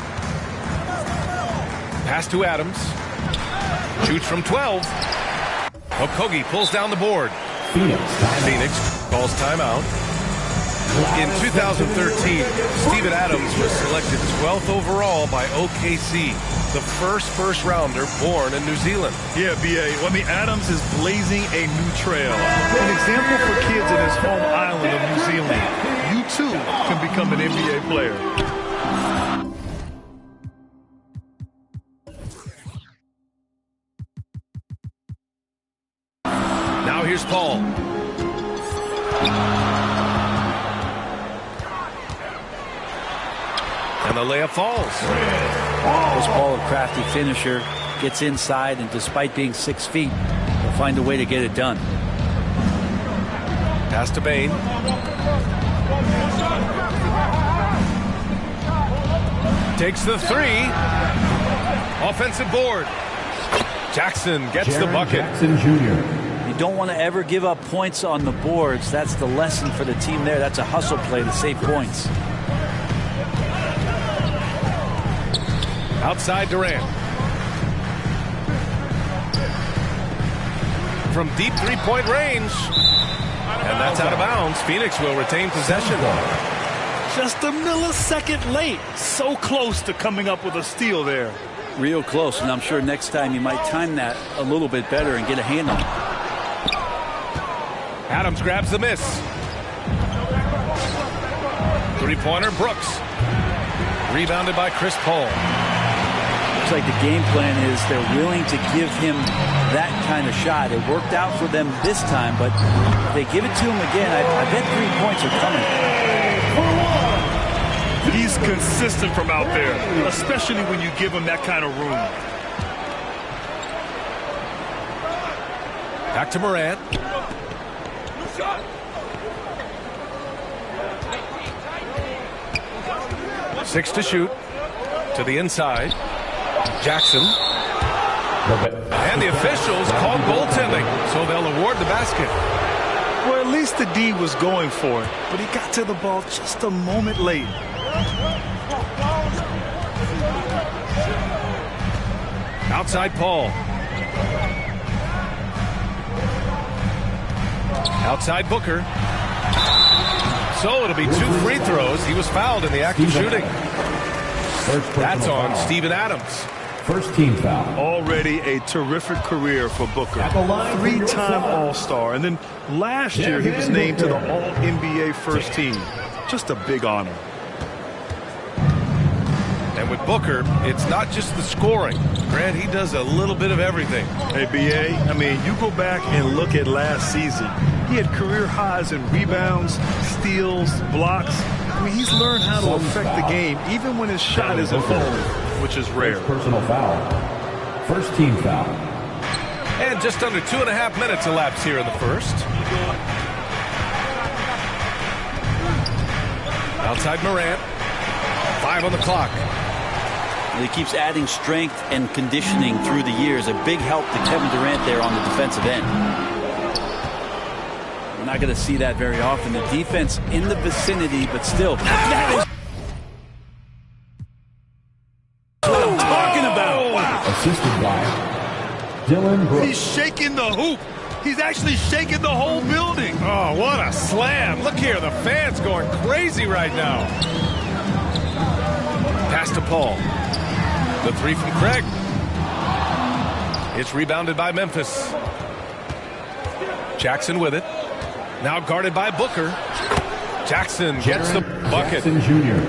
S1: Pass to Adams. Shoots from 12. Okogie pulls down the board. Phoenix calls timeout. In 2013, Steven Adams was selected 12th overall by OKC, the first rounder born in New Zealand.
S3: Yeah, B.A. Well, I mean, Adams is blazing a new trail. An example for kids in his home island of New Zealand. You, too, can become an NBA player.
S1: Now here's Paul. And the layup falls.
S6: Chris Paul, a crafty finisher, gets inside, and despite being 6 feet, he'll find a way to get it done.
S1: Pass to Bane. Takes the three. Offensive board. Jackson gets the bucket.
S4: Jackson Jr.
S6: You don't want to ever give up points on the boards. That's the lesson for the team there. That's a hustle play to save points.
S1: Outside Durant. From deep three-point range. And that's out of bounds. Phoenix will retain possession.
S3: Just a millisecond late. So close to coming up with a steal there.
S6: Real close, and I'm sure next time you might time that a little bit better and get a hand on it.
S1: Adams grabs the miss. Three-pointer, Brooks. Rebounded by Chris Paul.
S6: Looks like the game plan is they're willing to give him that kind of shot. It worked out for them this time, but if they give it to him again, I bet 3 points are coming.
S3: He's consistent from out there, especially when you give him that kind of room.
S1: Back to Morant. Six to shoot. To the inside. Jackson. And the officials called goaltending, so they'll award the basket.
S3: Well, at least the D was going for it, but he got to the ball just a moment late.
S1: Outside Paul. Outside Booker. So it'll be 2 free throws. He was fouled in the act of shooting. That's on Steven Adams.
S4: First team foul.
S3: Already a terrific career for Booker. 3-time All-Star. And then last year he was named to the All-NBA first team. Just a big honor.
S1: And with Booker, it's not just the scoring. Grant, he does a little bit of everything.
S3: Hey, B.A., I mean, you go back and look at last season. He had career highs in rebounds, steals, blocks. I mean, he's learned how to affect the game, even when his shot isn't falling, which is rare.
S4: Personal foul. First team foul.
S1: And just under 2.5 minutes elapsed here in the first. Outside Morant. 5 on the clock.
S6: He keeps adding strength and conditioning through the years. A big help to Kevin Durant there on the defensive end. We're not going to see that very often. The defense in the vicinity, but still. That is what I'm talking about. Wow.
S4: Assisted by Dylan Brooks.
S3: He's shaking the hoop. He's actually shaking the whole building.
S1: Oh, what a slam. Look here, the fans going crazy right now. Pass to Paul. The three from Craig. It's rebounded by Memphis. Jackson with it. Now guarded by Booker. Jackson gets the bucket.
S4: Jackson Jr.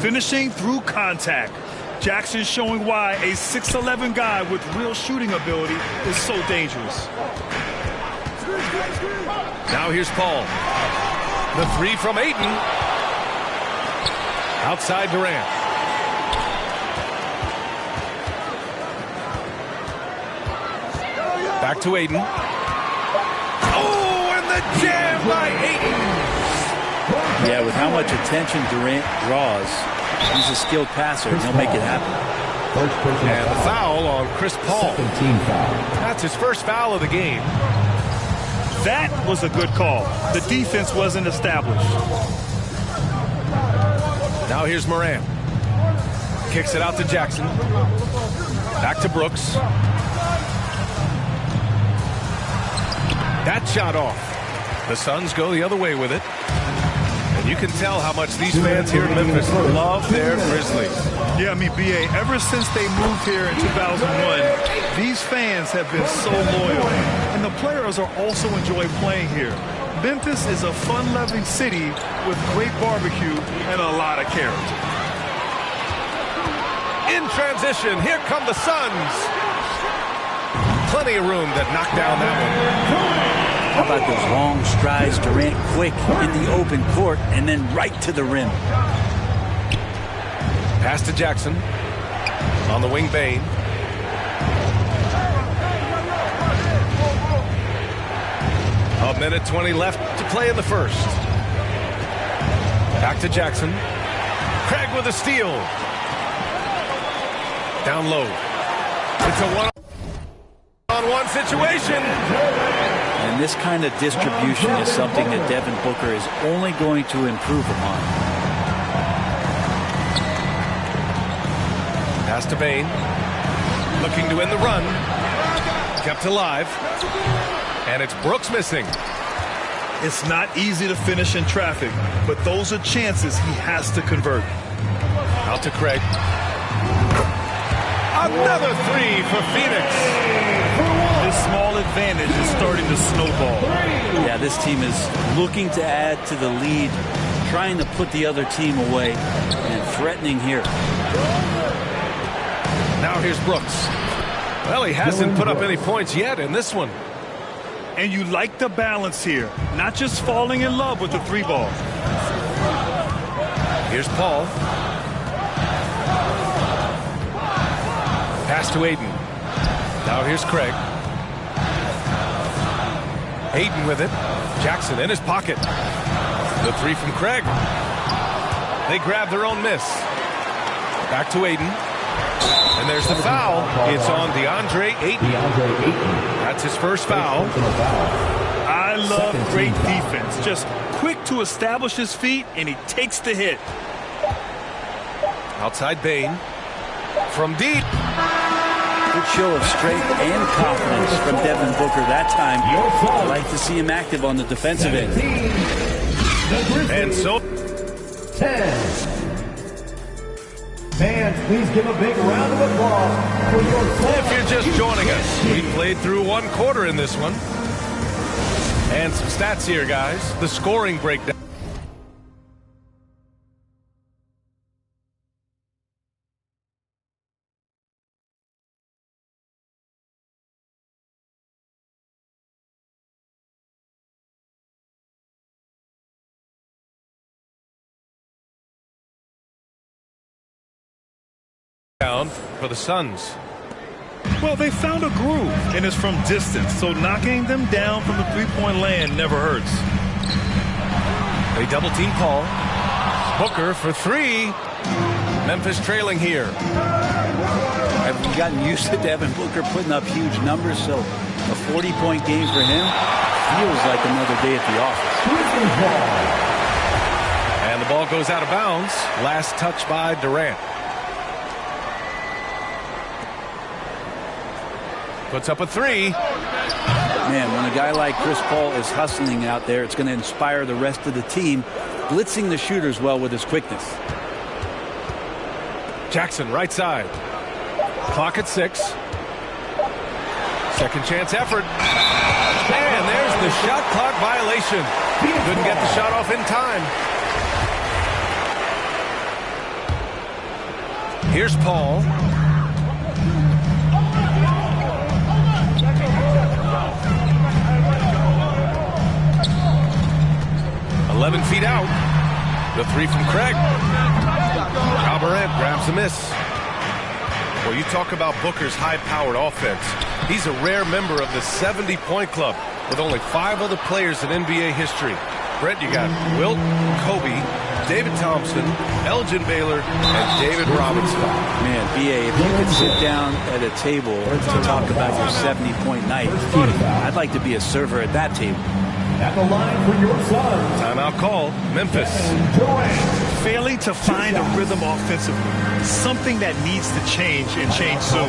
S3: Finishing through contact. Jackson showing why a 6'11" guy with real shooting ability is so dangerous.
S1: Now here's Paul. The three from Ayton. Outside Durant. Back to Ayton. Oh, and the jam by Ayton.
S6: Yeah, with how much attention Durant draws, he's a skilled passer, and he'll make it happen.
S1: And the foul on Chris Paul.
S4: Team foul.
S1: That's his first foul of the game.
S3: That was a good call. The defense wasn't established.
S1: Now here's Moran. Kicks it out to Jackson. Back to Brooks. That shot off. The Suns go the other way with it. And you can tell how much these fans here in Memphis love their Grizzlies.
S3: Yeah, I mean, B.A., ever since they moved here in 2001, these fans have been so loyal. And the players are also enjoy playing here. Memphis is a fun-loving city with great barbecue and a lot of character.
S1: In transition, here come the Suns. Plenty of room that knocked down that one.
S6: How about those long strides, Durant quick in the open court and then right to the rim.
S1: Pass to Jackson. On the wing, Bane. A minute 20 left to play in the first. Back to Jackson. Craig with a steal. Down low. It's a one-on-one situation.
S6: And this kind of distribution is something that Devin Booker is only going to improve upon.
S1: Pass to Bane. Looking to end the run. Kept alive. And it's Brooks missing.
S3: It's not easy to finish in traffic, but those are chances he has to convert.
S1: Out to Craig. Another three for Phoenix.
S3: This small advantage is starting to snowball.
S6: Yeah, this team is looking to add to the lead, trying to put the other team away, and threatening here.
S1: Now here's Brooks. Well, he hasn't put up any points yet in this one.
S3: And you like the balance here, not just falling in love with the three ball.
S1: Here's Paul. Pass to Ayton. Now here's Craig. Ayton with it. Jackson in his pocket. The three from Craig. They grab their own miss. Back to Ayton. And there's the foul. It's on DeAndre Ayton. That's his first foul.
S3: I love great defense. Just quick to establish his feet, and he takes the hit.
S1: Outside Bane. From deep.
S6: Good show of strength and confidence from Devin Booker that time. I like to see him active on the defensive end.
S1: And so
S4: 10. Fans, please give a big round of applause for your...
S1: If you're just joining us, we played through one quarter in this one. And some stats here, guys. The scoring breakdown. For the Suns.
S3: Well, they found a groove, and it's from distance, so knocking them down from the three-point land never hurts.
S1: They double-team Paul. Booker for three. Memphis trailing here.
S6: Have we gotten used to Devin Booker putting up huge numbers, so a 40-point game for him feels like another day at the office.
S1: And the ball goes out of bounds. Last touch by Durant. Puts up a three.
S6: Man, when a guy like Chris Paul is hustling out there, it's going to inspire the rest of the team, blitzing the shooters well with his quickness.
S1: Jackson, right side. Clock at 6. Second chance effort. And there's the shot clock violation. Couldn't get the shot off in time. Here's Paul. Feet out. The three from Craig. Ja Morant grabs the miss. Well, you talk about Booker's high-powered offense. He's a rare member of the 70-point club with only 5 other players in NBA history. Brent, you got Wilt, Kobe, David Thompson, Elgin Baylor, and David Robinson.
S6: Man, B.A., if you could sit down at a table to talk about your 70-point night, I'd like to be a server at that table.
S4: At the line for your son.
S1: Timeout call, Memphis.
S3: Failing to find a rhythm offensively. Something that needs to change and change soon.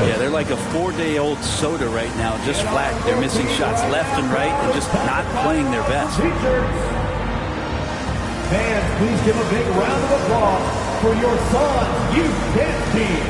S6: Yeah, they're like a 4-day-old soda right now, just flat. They're missing shots left and right and just not playing their best.
S4: Fans, please give a big round of applause for your son's youth dance team.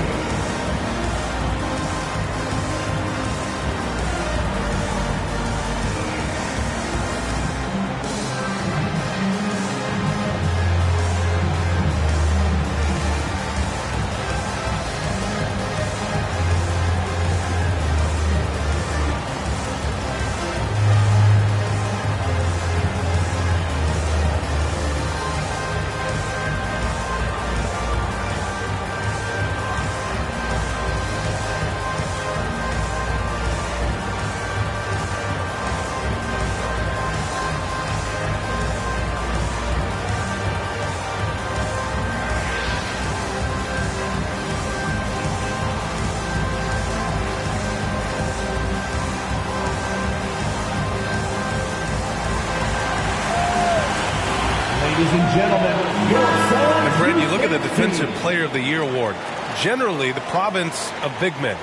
S4: Ladies and gentlemen, your son.
S1: And Brent, you look at the Defensive Player of the Year award. Generally, the province of big men.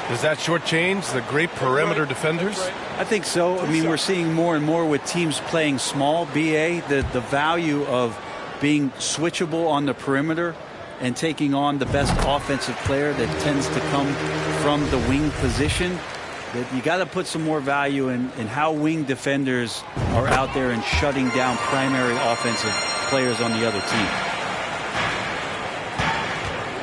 S1: Does that shortchange the great perimeter defenders?
S6: I think so. I mean, we're seeing more and more with teams playing small, BA, the value of being switchable on the perimeter and taking on the best offensive player that tends to come from the wing position. That you got to put some more value in how wing defenders are out there and shutting down primary offensive players on the other team.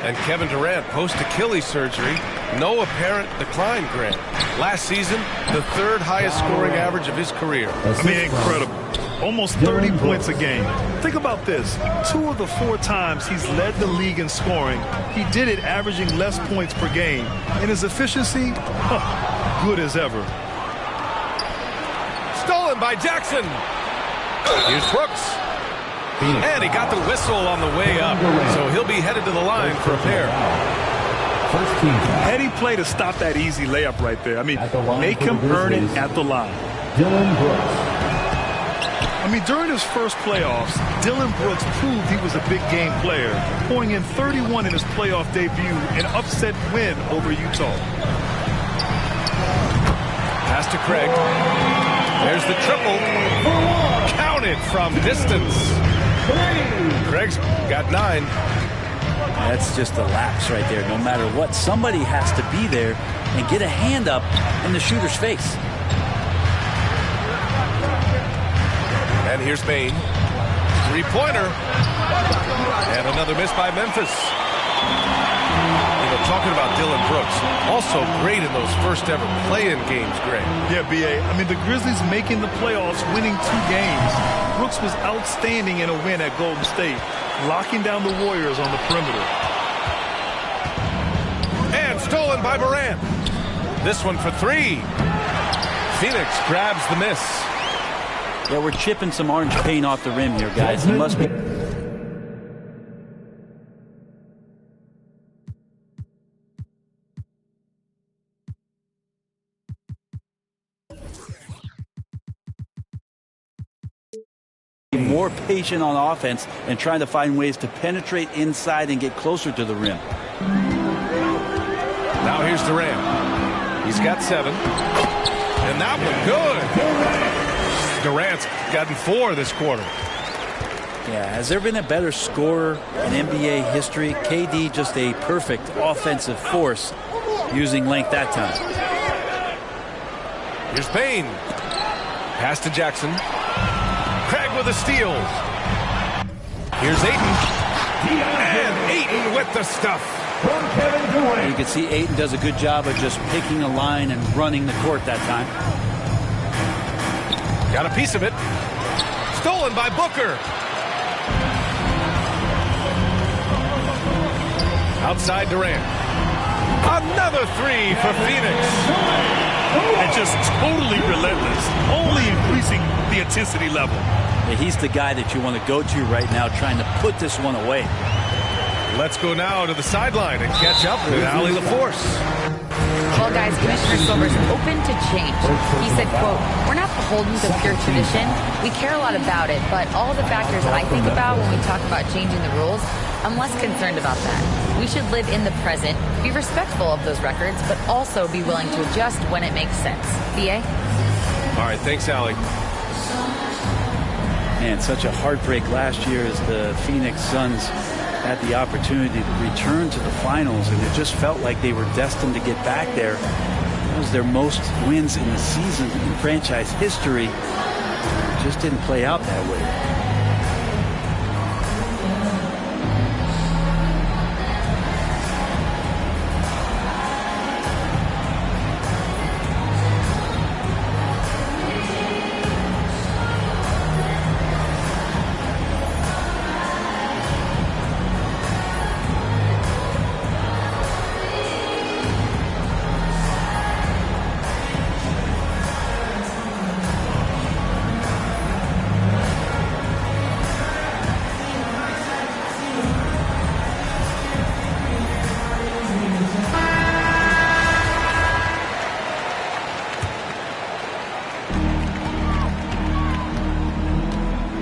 S1: And Kevin Durant, post-Achilles surgery, no apparent decline, Grant. Last season, the 3rd highest scoring average of his career.
S3: I mean, incredible. Almost 30 points a game. Think about this. 2 of the 4 times he's led the league in scoring, he did it averaging less points per game. And his efficiency, good as ever.
S1: Stolen by Jackson. Here's Brooks. And he got the whistle on the way up. So he'll be headed to the line for a pair.
S3: Heady play to stop that easy layup right there. I mean, make him earn it at the line.
S4: Dillon Brooks.
S3: I mean, during his first playoffs, Dillon Brooks proved he was a big game player, pouring in 31 in his playoff debut, an upset win over Utah.
S1: Pass to Craig. There's the triple. Counted from distance. Craig's got 9.
S6: That's just a lapse right there. No matter what, somebody has to be there and get a hand up in the shooter's face.
S1: And here's Bane. 3-pointer. And another miss by Memphis. You know, talking about Dillon Brooks, also great in those first ever play-in games, Greg.
S3: Yeah, B.A. I mean, the Grizzlies making the playoffs, winning 2 games. Brooks was outstanding in a win at Golden State, locking down the Warriors on the perimeter.
S1: And stolen by Morant. This one for 3. Phoenix grabs the miss.
S6: Yeah, we're chipping some orange paint off the rim here, guys. He must be... more patient on offense and trying to find ways to penetrate inside and get closer to the rim.
S1: Now here's Durant. He's got 7. And that one good. Durant's gotten 4 this quarter.
S6: Yeah, has there been a better scorer in NBA history? KD just a perfect offensive force using length that time.
S1: Here's Payne. Pass to Jackson. Craig with the steal. Here's Ayton. And Ayton with the stuff.
S6: You can see Ayton does a good job of just picking a line and running the court that time.
S1: Got a piece of it. Stolen by Booker. Outside Durant. Another three for Phoenix.
S3: And just totally relentless, only increasing the intensity level.
S6: Yeah, he's the guy that you want to go to right now, trying to put this one away.
S1: Let's go now to the sideline and catch up with Allie LaForce.
S5: Well, guys, Commissioner Silver's open to change. He said, quote, "We're not beholden to pure tradition. We care a lot about it, but all the factors I think about when we talk about changing the rules, I'm less concerned about that. We should live in the present, be respectful of those records, but also be willing to adjust when it makes sense." BA?
S1: All right, thanks, Allie.
S6: Man, such a heartbreak last year as the Phoenix Suns had the opportunity to return to the finals, and it just felt like they were destined to get back there. That was their most wins in the season in franchise history. It just didn't play out that way.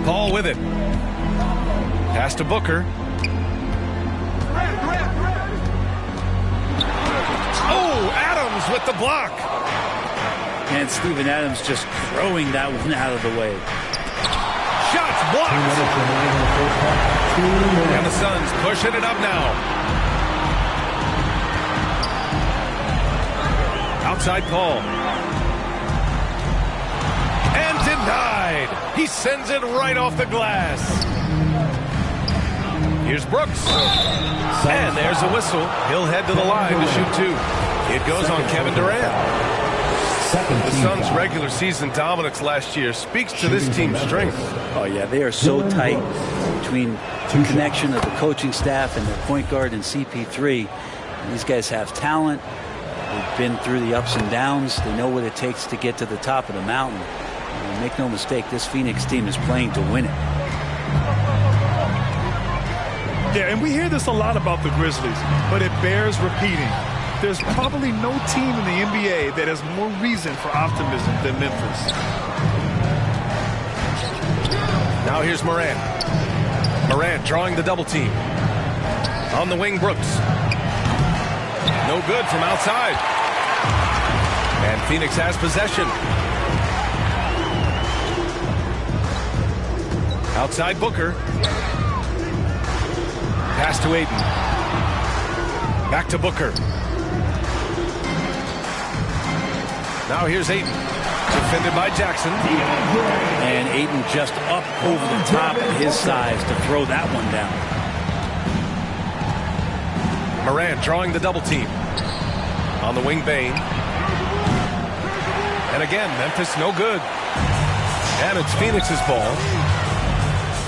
S1: Paul with it. Pass to Booker. Oh, Adams with the block.
S6: And Steven Adams just throwing that one out of the way.
S1: Shots blocked. And the Suns pushing it up now. Outside Paul. And denied. He sends it right off the glass. Here's Brooks. And there's a whistle. He'll head to the line to shoot two. It goes on Kevin Durant. The Suns' regular season dominance last year speaks to this team's strength.
S6: Oh, yeah, they are so tight between the connection of the coaching staff and their point guard and CP3. And these guys have talent. They've been through the ups and downs. They know what it takes to get to the top of the mountain. And make no mistake, this Phoenix team is playing to win it.
S3: Yeah, and we hear this a lot about the Grizzlies, but it bears repeating. There's probably no team in the NBA that has more reason for optimism than Memphis.
S1: Now here's Morant. Morant drawing the double team. On the wing, Brooks. No good from outside. And Phoenix has possession. Outside Booker. Pass to Ayton. Back to Booker. Now here's Ayton. Defended by Jackson.
S6: And Ayton just up over the top at his size to throw that one down.
S1: Morant drawing the double team. On the wing, Bane. And again, Memphis no good. And it's Phoenix's ball.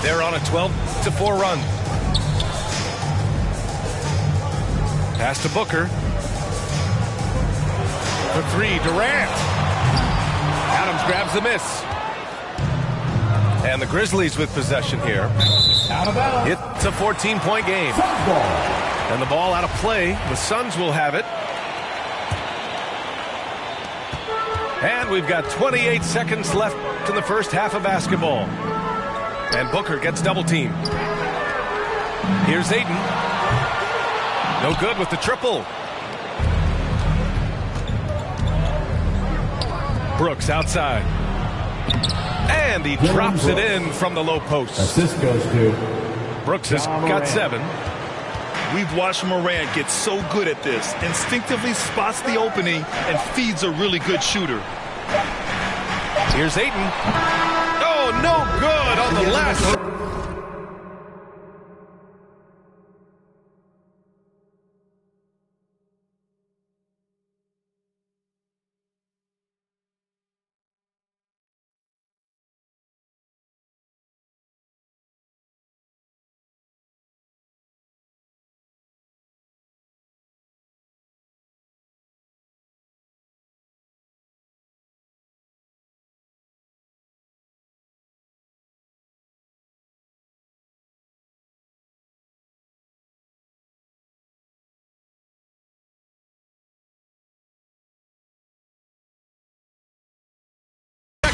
S1: They're on a 12-4 run. Pass to Booker. For three, Durant. Adams grabs the miss. And the Grizzlies with possession here. It's a 14-point game. And the ball out of play. The Suns will have it. And we've got 28 seconds left in the first half of basketball. And Booker gets double teamed. Here's Ayton. No good with the triple. Brooks outside. And he drops it in from the low post.
S4: Assist goes to
S1: Brooks has got 7.
S3: We've watched Morant get so good at this. Instinctively spots the opening and feeds a really good shooter.
S1: Here's Ayton. Oh, no good on the left.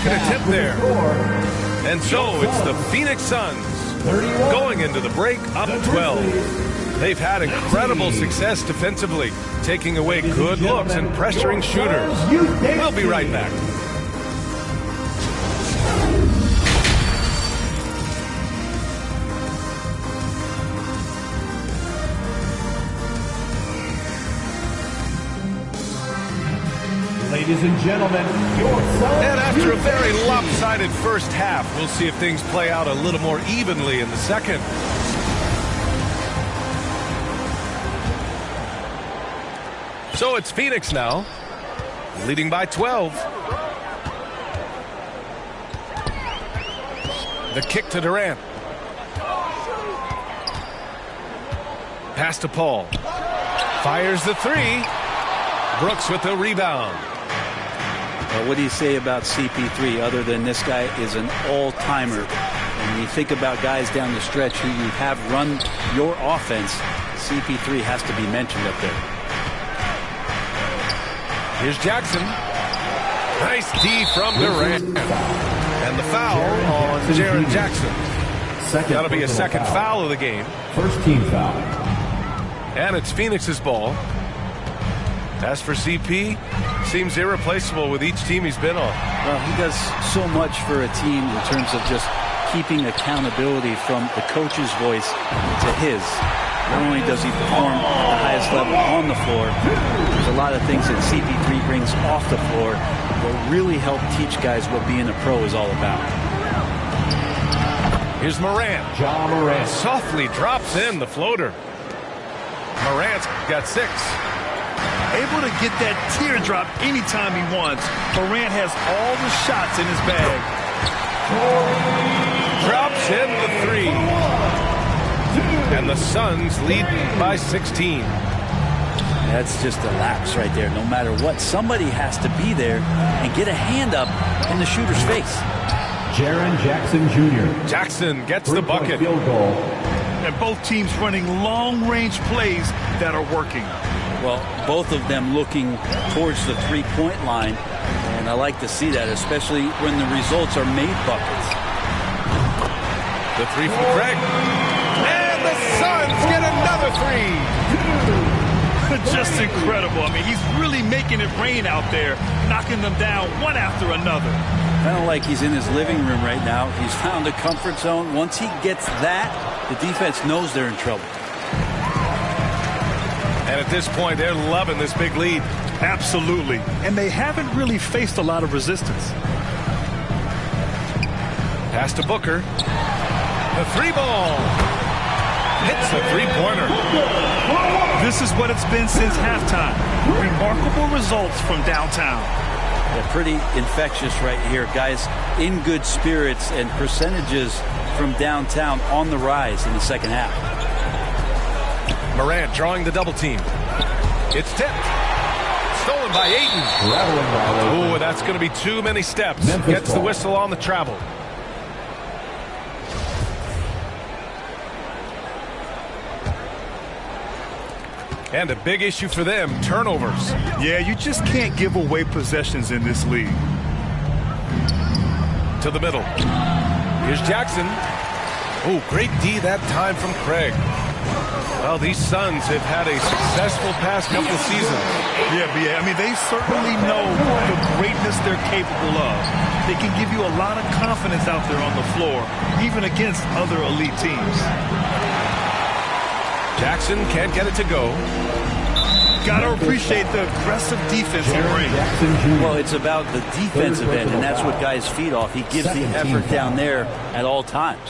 S1: Attempt there. And so it's the Phoenix Suns going into the break up 12. They've had incredible success defensively, taking away good looks and pressuring shooters. We'll be right back.
S4: Ladies and gentlemen, your Suns.
S1: And after a very lopsided first half, we'll see if things play out a little more evenly in the second. So it's Phoenix now, leading by 12. The kick to Durant. Pass to Paul. Fires the three. Brooks with the rebound.
S6: Well, what do you say about CP3 other than this guy is an all-timer? And when you think about guys down the stretch who you have run your offense, CP3 has to be mentioned up there.
S1: Here's Jackson. Nice D from Durant. And the foul on Jaren Jackson. That'll be a second foul of the game.
S4: First team foul.
S1: And it's Phoenix's ball. As for CP, seems irreplaceable with each team he's been on.
S6: Well, he does so much for a team in terms of just keeping accountability from the coach's voice to his. Not only does he perform at the highest level on the floor, there's a lot of things that CP3 brings off the floor that really help teach guys what being a pro is all about.
S1: Here's Morant.
S4: Ja Morant.
S1: Softly drops in the floater. Morant's got 6.
S3: Able to get that teardrop anytime he wants. Morant has all the shots in his bag.
S1: Drops in the 3. And the Suns lead by 16.
S6: That's just a lapse right there. No matter what, somebody has to be there and get a hand up in the shooter's face.
S4: Jaren Jackson Jr.
S1: Jackson gets the bucket.
S4: Field goal.
S3: And both teams running long-range plays that are working.
S6: Well, both of them looking towards the three-point line, and I like to see that, especially when the results are made buckets.
S1: The 3 from Craig. And the Suns get another 3.
S3: Just incredible. I mean, he's really making it rain out there, knocking them down one after another.
S6: Kind of like he's in his living room right now. He's found a comfort zone. Once he gets that, the defense knows they're in trouble.
S1: And at this point, they're loving this big lead.
S3: Absolutely. And they haven't really faced a lot of resistance.
S1: Pass to Booker. The 3-ball. Hits the 3-pointer.
S3: This is what it's been since halftime. Remarkable results from downtown.
S6: They're pretty infectious right here. Guys in good spirits and percentages from downtown on the rise in the second half.
S1: Morant drawing the double team. It's tipped. Stolen by Ayton. Oh, that's going to be too many steps. Gets the whistle on the travel. And a big issue for them, turnovers.
S3: Yeah, you just can't give away possessions in this league.
S1: To the middle. Here's Jackson. Oh, great D that time from Craig. Well, these Suns have had a successful past couple of seasons.
S3: Yeah, I mean, they certainly know the greatness they're capable of. They can give you a lot of confidence out there on the floor, even against other elite teams.
S1: Jackson can't get it to go.
S3: got to appreciate the aggressive defense he brings.
S6: Well, it's about the defensive end, and that's what guys feed off. He gives the effort down there at all times.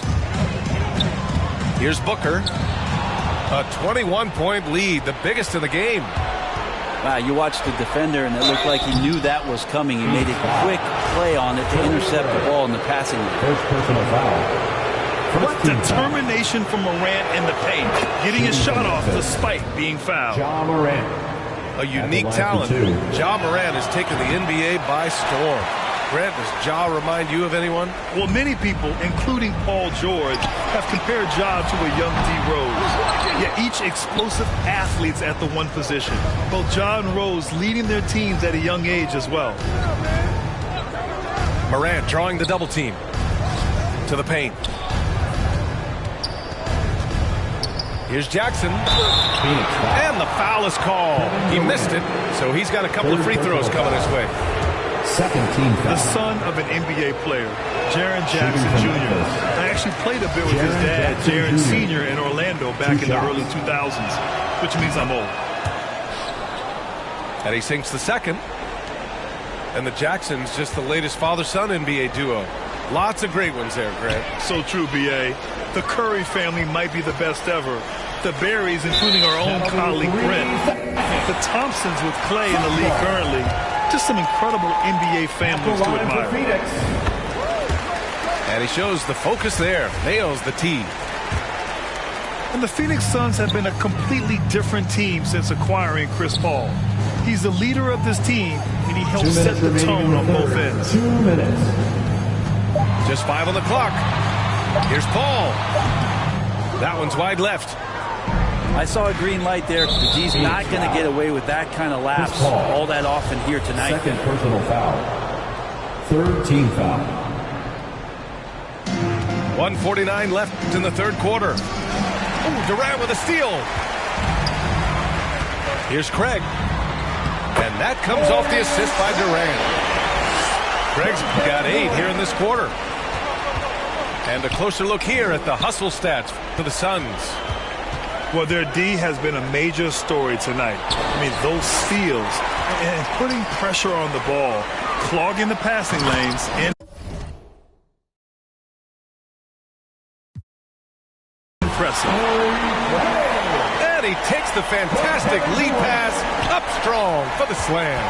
S1: Here's Booker. A 21-point lead, the biggest in the game.
S6: Wow, you watched the defender, and it looked like he knew that was coming. He made a quick play on it to intercept the ball in the passing lane.
S4: First personal foul.
S3: What determination from Morant in the paint, getting his shot off despite being fouled.
S4: Ja Morant.
S1: A unique talent. Ja Morant has taken the NBA by storm. Grant, does Ja remind you of anyone?
S3: Well, many people, including Paul George, have compared Ja to a young D. Rose. Yet each explosive athletes at the one position. Both Ja and Rose leading their teams at a young age as well.
S1: Morant drawing the double team to the paint. Here's Jackson. And the foul is called. He missed it, so he's got a couple of free throws coming his way.
S4: Second team foul.
S3: The son of an NBA player, Jaren Jackson Jr. I actually played a bit with his dad, Jaren Sr. in Orlando back in the early 2000s, which means I'm old.
S1: And he sinks the second. And the Jacksons, just the latest father-son NBA duo. Lots of great ones there, Grant.
S3: So true, B.A. The Curry family might be the best ever. The Berries, including our own colleague Brent. The Thompsons with Clay in the league currently. Just some incredible NBA families to admire.
S1: And he shows the focus there. Nails the tee.
S3: And the Phoenix Suns have been a completely different team since acquiring Chris Paul. He's the leader of this team, and he helps set the tone on both ends.
S4: 2 minutes.
S1: Just 5 on the clock. Here's Paul. That one's wide left.
S6: I saw a green light there, but he's not going to get away with that kind of lapse all that often here tonight.
S4: Second personal foul. Third team foul.
S1: 1:49 left in the third quarter. Ooh, Durant with a steal. Here's Craig. And that comes off the assist by Durant. Craig's got 8 here in this quarter. And a closer look here at the hustle stats for the Suns.
S3: Well, their D has been a major story tonight. I mean, those steals and putting pressure on the ball, clogging the passing lanes, and impressive.
S1: And he takes the fantastic lead pass up strong for the slam.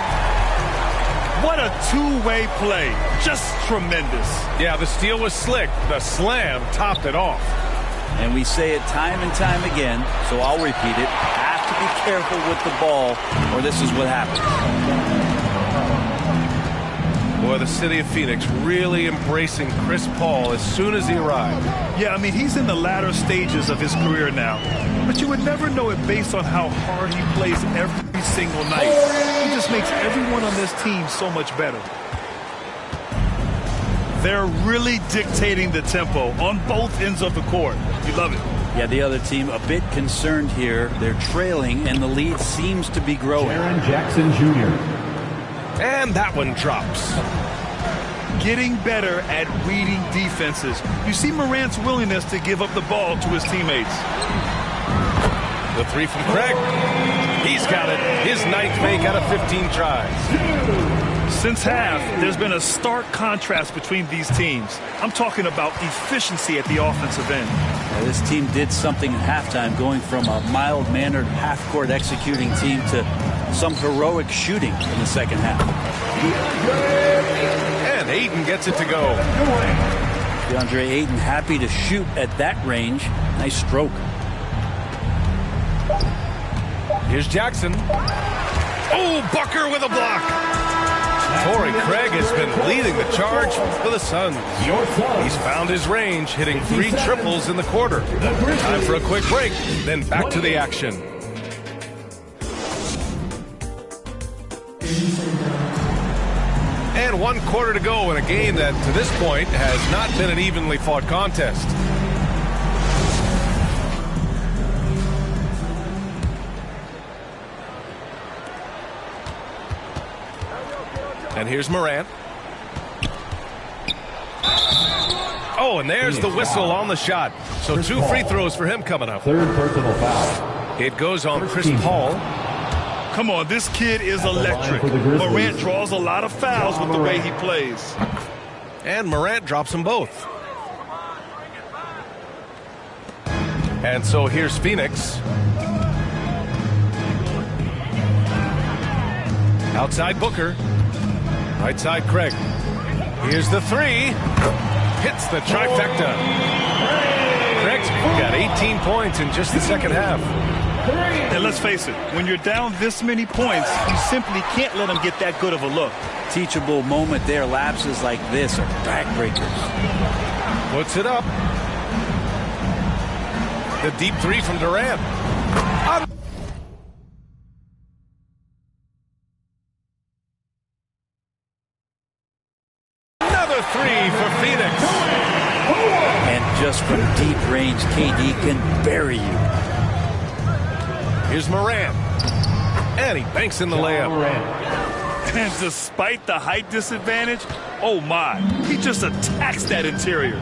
S3: What a two-way play. Just tremendous.
S1: Yeah, the steal was slick. The slam topped it off.
S6: And we say it time and time again, so I'll repeat it. Have to be careful with the ball, or this is what happens.
S1: Boy, the city of Phoenix really embracing Chris Paul as soon as he arrived.
S3: Yeah, I mean, he's in the latter stages of his career now. But you would never know it based on how hard he plays every single night. He just makes everyone on this team so much better. They're really dictating the tempo on both ends of the court. You love it.
S6: Yeah, the other team a bit concerned here. They're trailing, and the lead seems to be growing.
S4: Jaren Jackson Jr.
S1: And that one drops.
S3: Getting better at reading defenses. You see Morant's willingness to give up the ball to his teammates.
S1: The three from Craig. He's got it. His 9th make out of 15 tries.
S3: Since half, there's been a stark contrast between these teams. I'm talking about efficiency at the offensive end.
S6: Yeah, this team did something at halftime, going from a mild-mannered half-court executing team to some heroic shooting in the second half.
S1: And Ayton gets it to go.
S6: DeAndre Ayton happy to shoot at that range. Nice stroke.
S1: Here's Jackson. Oh, Booker with a block. Torrey Craig has been leading the charge for the Suns. He's found his range, hitting 3 triples in the quarter. Time for a quick break, then back to the action. And 1 quarter to go in a game that, to this point, has not been an evenly fought contest. And here's Morant. Oh, and there's the whistle on the shot. So 2 free throws for him coming up.
S4: Third personal foul.
S1: It goes on Chris Paul.
S3: Come on, this kid is electric. Morant draws a lot of fouls with the way he plays.
S1: And Morant drops them both. And so here's Phoenix. Outside Booker. Right side Craig. Here's the three. Hits the trifecta. Craig's got 18 points in just the second half.
S3: And let's face it, when you're down this many points, you simply can't let them get that good of a look.
S6: Teachable moment there. Lapses like this are backbreakers.
S1: Puts it up. The deep three from Durant. Another three for Phoenix.
S6: And just from deep range, KD can bury you.
S1: Here's Morant. And he banks in the layup.
S3: And despite the height disadvantage, oh my, he just attacks that interior.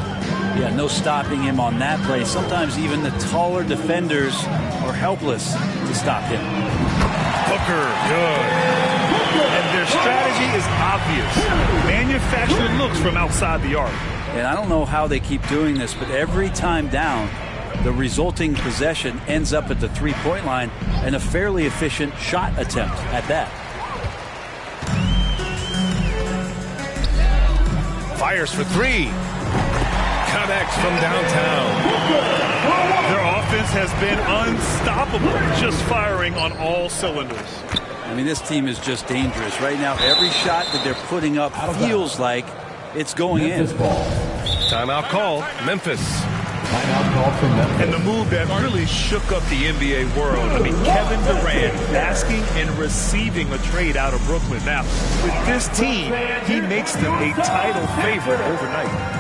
S6: Yeah, no stopping him on that play. Sometimes even the taller defenders are helpless to stop him.
S3: Booker, good. And their strategy is obvious. Manufacture looks from outside the arc.
S6: And I don't know how they keep doing this, but every time down, the resulting possession ends up at the three-point line and a fairly efficient shot attempt at that.
S1: Fires for three. Connects from downtown.
S3: Their offense has been unstoppable, just firing on all cylinders.
S6: I mean, this team is just dangerous. Right now, every shot that they're putting up feels like it's going in.
S1: Timeout call, Memphis.
S4: Timeout call from Memphis.
S3: And the move that really shook up the NBA world. I mean, Kevin Durant asking and receiving a trade out of Brooklyn. Now, with this team, he makes them a title favorite overnight.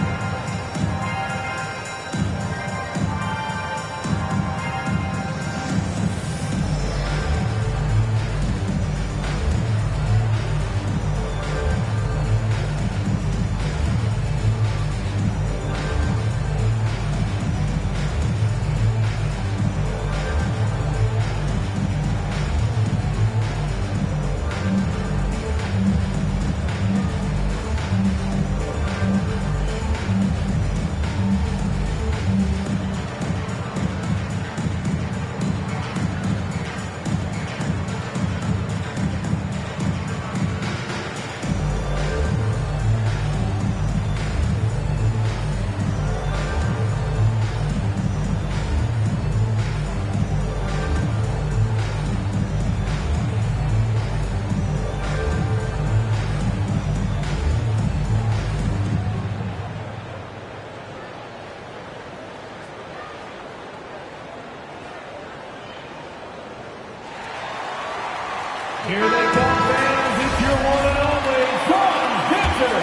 S4: Here they come, fans. It's your one and only Suns Victor.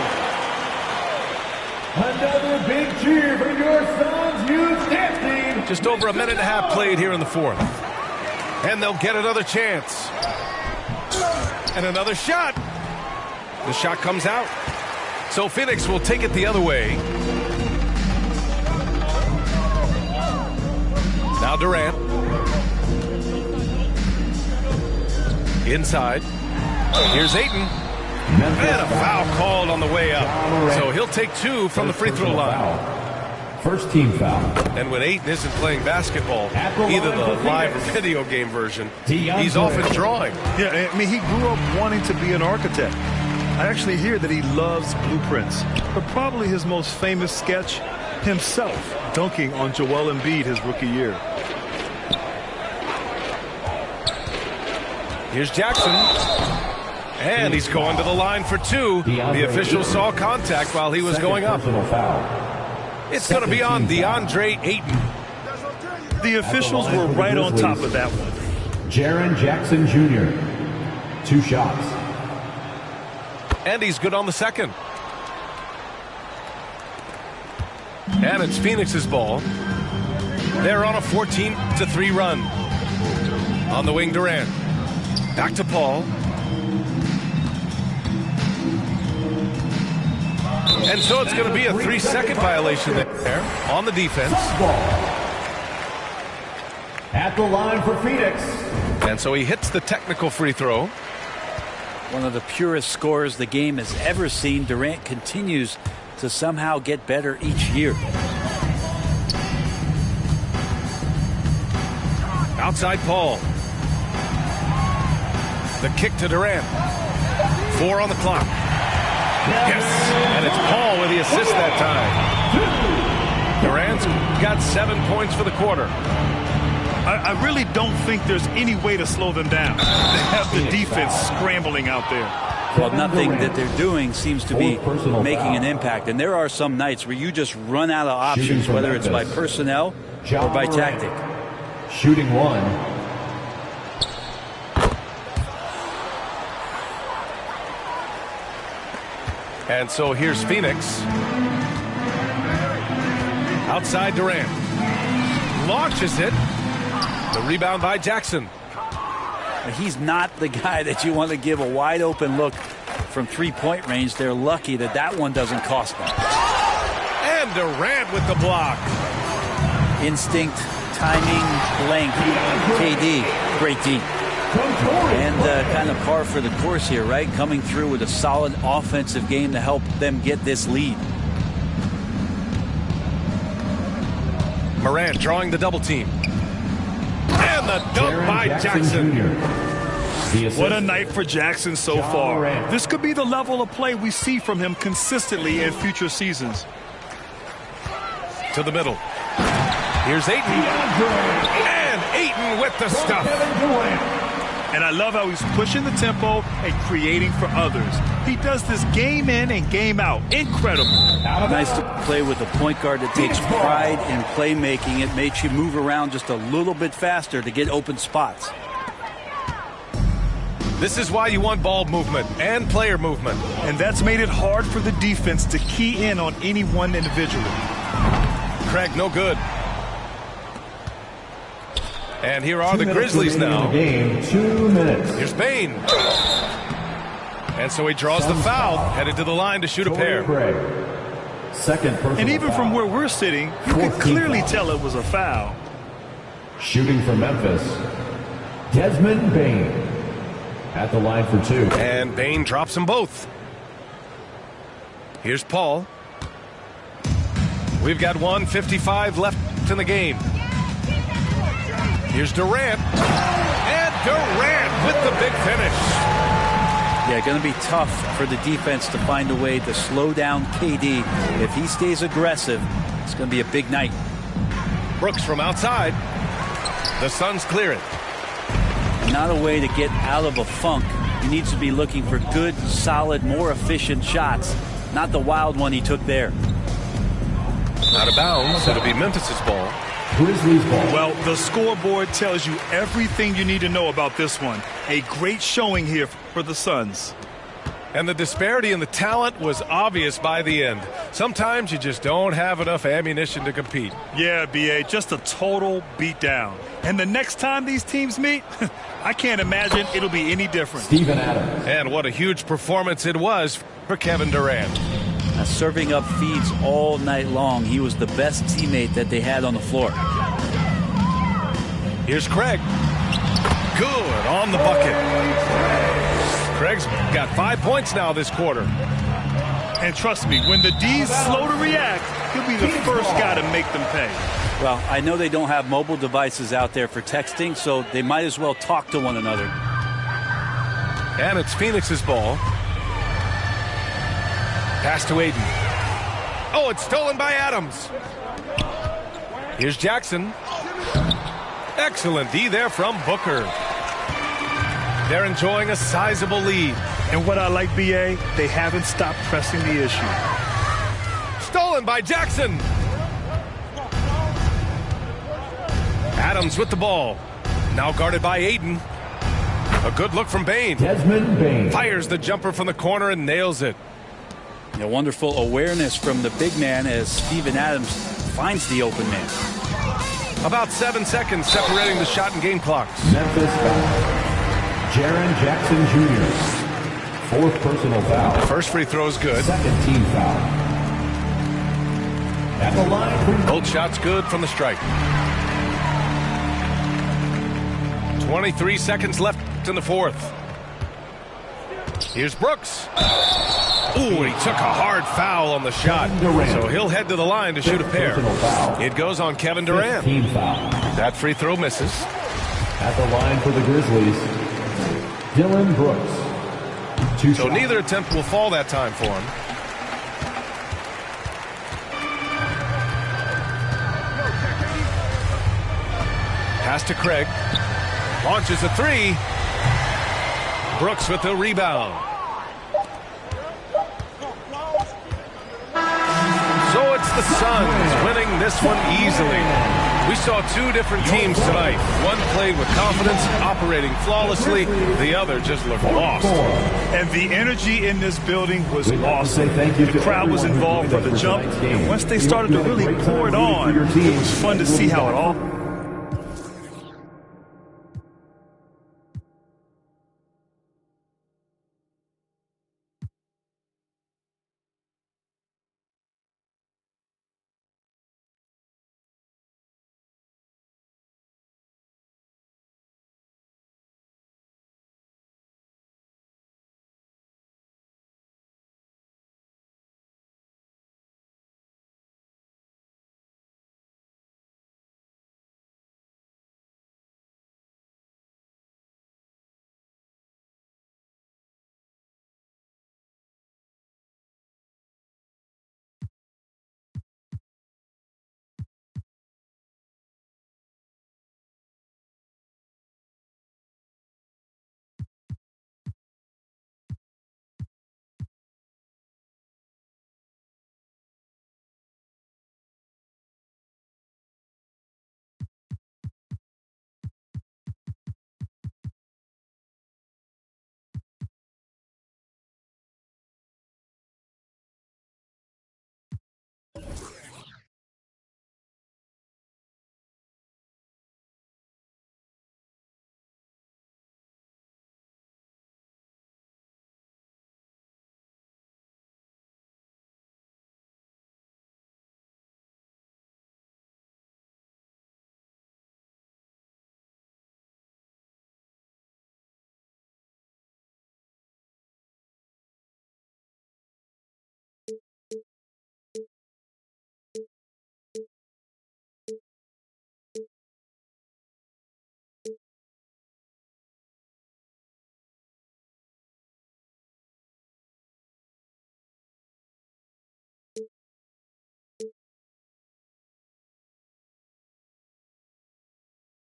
S4: Another big cheer for your Suns youth dance team.
S1: Just over a minute and a half played here in the fourth. And they'll get another chance. And another shot. The shot comes out. So Phoenix will take it the other way. Now Durant. Inside. Here's Ayton. And a foul called on the way up. So he'll take two from the free throw line.
S4: First team foul.
S1: And when Ayton isn't playing basketball, either the live or video game version, he's often drawing.
S3: Yeah, I mean, he grew up wanting to be an architect. I actually hear that he loves blueprints. But probably his most famous sketch, himself dunking on Joel Embiid his rookie year.
S1: Here's Jackson. And he's going to the line for two. The official saw contact while he was going up. It's going to be on DeAndre Ayton.
S3: The officials were right on top of that one.
S4: Jaren Jackson Jr. 2 shots.
S1: And he's good on the second. And it's Phoenix's ball. They're on a 14-3 run. On the wing, Durant. Back to Paul. And so it's going to be a 3-second violation there on the defense.
S4: At the line for Phoenix.
S1: And so he hits the technical free throw.
S6: One of the purest scorers the game has ever seen. Durant continues to somehow get better each year.
S1: Outside Paul. The kick to Durant. 4 on the clock. Yes, and it's Paul with the assist that time. Durant's got 7 points for the quarter.
S3: I really don't think there's any way to slow them down. They have the defense scrambling out there.
S6: Well, nothing that they're doing seems to be making an impact. And there are some nights where you just run out of options, whether it's by personnel or by tactic.
S4: Shooting 1.
S1: And so here's Phoenix. Outside Durant. Launches it. The rebound by Jackson.
S6: He's not the guy that you want to give a wide open look from three-point range. They're lucky that that one doesn't cost them.
S1: And Durant with the block.
S6: Instinct, timing, length. KD, great D. And kind of par for the course here, right? Coming through with a solid offensive game to help them get this lead.
S1: Morant drawing the double team. And the dunk by Jackson.
S3: What a night for Jackson so far. This could be the level of play we see from him consistently in future seasons.
S1: To the middle. Here's Ayton. And Ayton with the stuff.
S3: And I love how he's pushing the tempo and creating for others. He does this game in and game out. Incredible.
S6: Nice to play with a point guard that takes pride in playmaking. It makes you move around just a little bit faster to get open spots.
S1: This is why you want ball movement and player movement.
S3: And that's made it hard for the defense to key in on any one individual.
S1: Craig, no good. And here are the Grizzlies now.
S4: Game, 2 minutes.
S1: Here's Bane. And so he draws the foul, headed to the line to shoot a pair.
S4: Second personal
S3: And even
S4: foul.
S3: from where we're sitting, you can clearly tell it was a foul.
S4: Shooting for Memphis, Desmond Bane at the line for 2.
S1: And Bane drops them both. Here's Paul. We've got 1:55 left in the game. Here's Durant. And Durant with the big finish.
S6: Yeah, going to be tough for the defense to find a way to slow down KD. If he stays aggressive, it's going to be a big night.
S1: Brooks from outside. The Suns clear it.
S6: Not a way to get out of a funk. He needs to be looking for good, solid, more efficient shots. Not the wild one he took there.
S1: Out of bounds. It'll be Memphis's ball.
S4: Grizzlies ball.
S3: Well, the scoreboard tells you everything you need to know about this one. A great showing here for the Suns.
S1: And the disparity in the talent was obvious by the end. Sometimes you just don't have enough ammunition to compete.
S3: Yeah, B.A., just a total beatdown. And the next time these teams meet, I can't imagine it'll be any different.
S4: Steven Adams.
S1: And what a huge performance it was for Kevin Durant.
S6: Serving up feeds all night long. He was the best teammate that they had on the floor.
S1: Here's Craig. Good on the bucket. Craig's got 5 points now this quarter.
S3: And trust me, when the D's slow to react, he'll be the first guy to make them pay.
S6: Well, I know they don't have mobile devices out there for texting, so they might as well talk to one another.
S1: And it's Phoenix's ball. Pass to Ayton. Oh, it's stolen by Adams. Here's Jackson. Excellent D there from Booker. They're enjoying a sizable lead.
S3: And what I like, B.A., they haven't stopped pressing the issue.
S1: Stolen by Jackson. Adams with the ball. Now guarded by Ayton. A good look from Bane.
S4: Desmond Bane.
S1: Fires the jumper from the corner and nails it.
S6: A wonderful awareness from the big man as Steven Adams finds the open man.
S1: About 7 seconds separating the shot and game clocks.
S4: Memphis foul. Jaren Jackson Jr. Fourth personal foul.
S1: First free throw is good.
S4: Second team foul. At the line for
S1: Both shots good from the strike. 23 seconds left in the fourth. Here's Brooks. Ooh, he took a hard foul on the shot. So he'll head to the line to shoot a pair. It goes on Kevin Durant. That free throw misses.
S4: At the line for the Grizzlies, Dylan Brooks.
S1: So neither attempt will fall that time for him. Pass to Craig. Launches a three. Brooks with the rebound. So it's the Suns winning this one easily. We saw two different teams tonight. One played with confidence, operating flawlessly. The other just looked lost.
S3: And the energy in this building was awesome. The crowd was involved from the jump. And once they started to really pour it on, it was fun to see how it all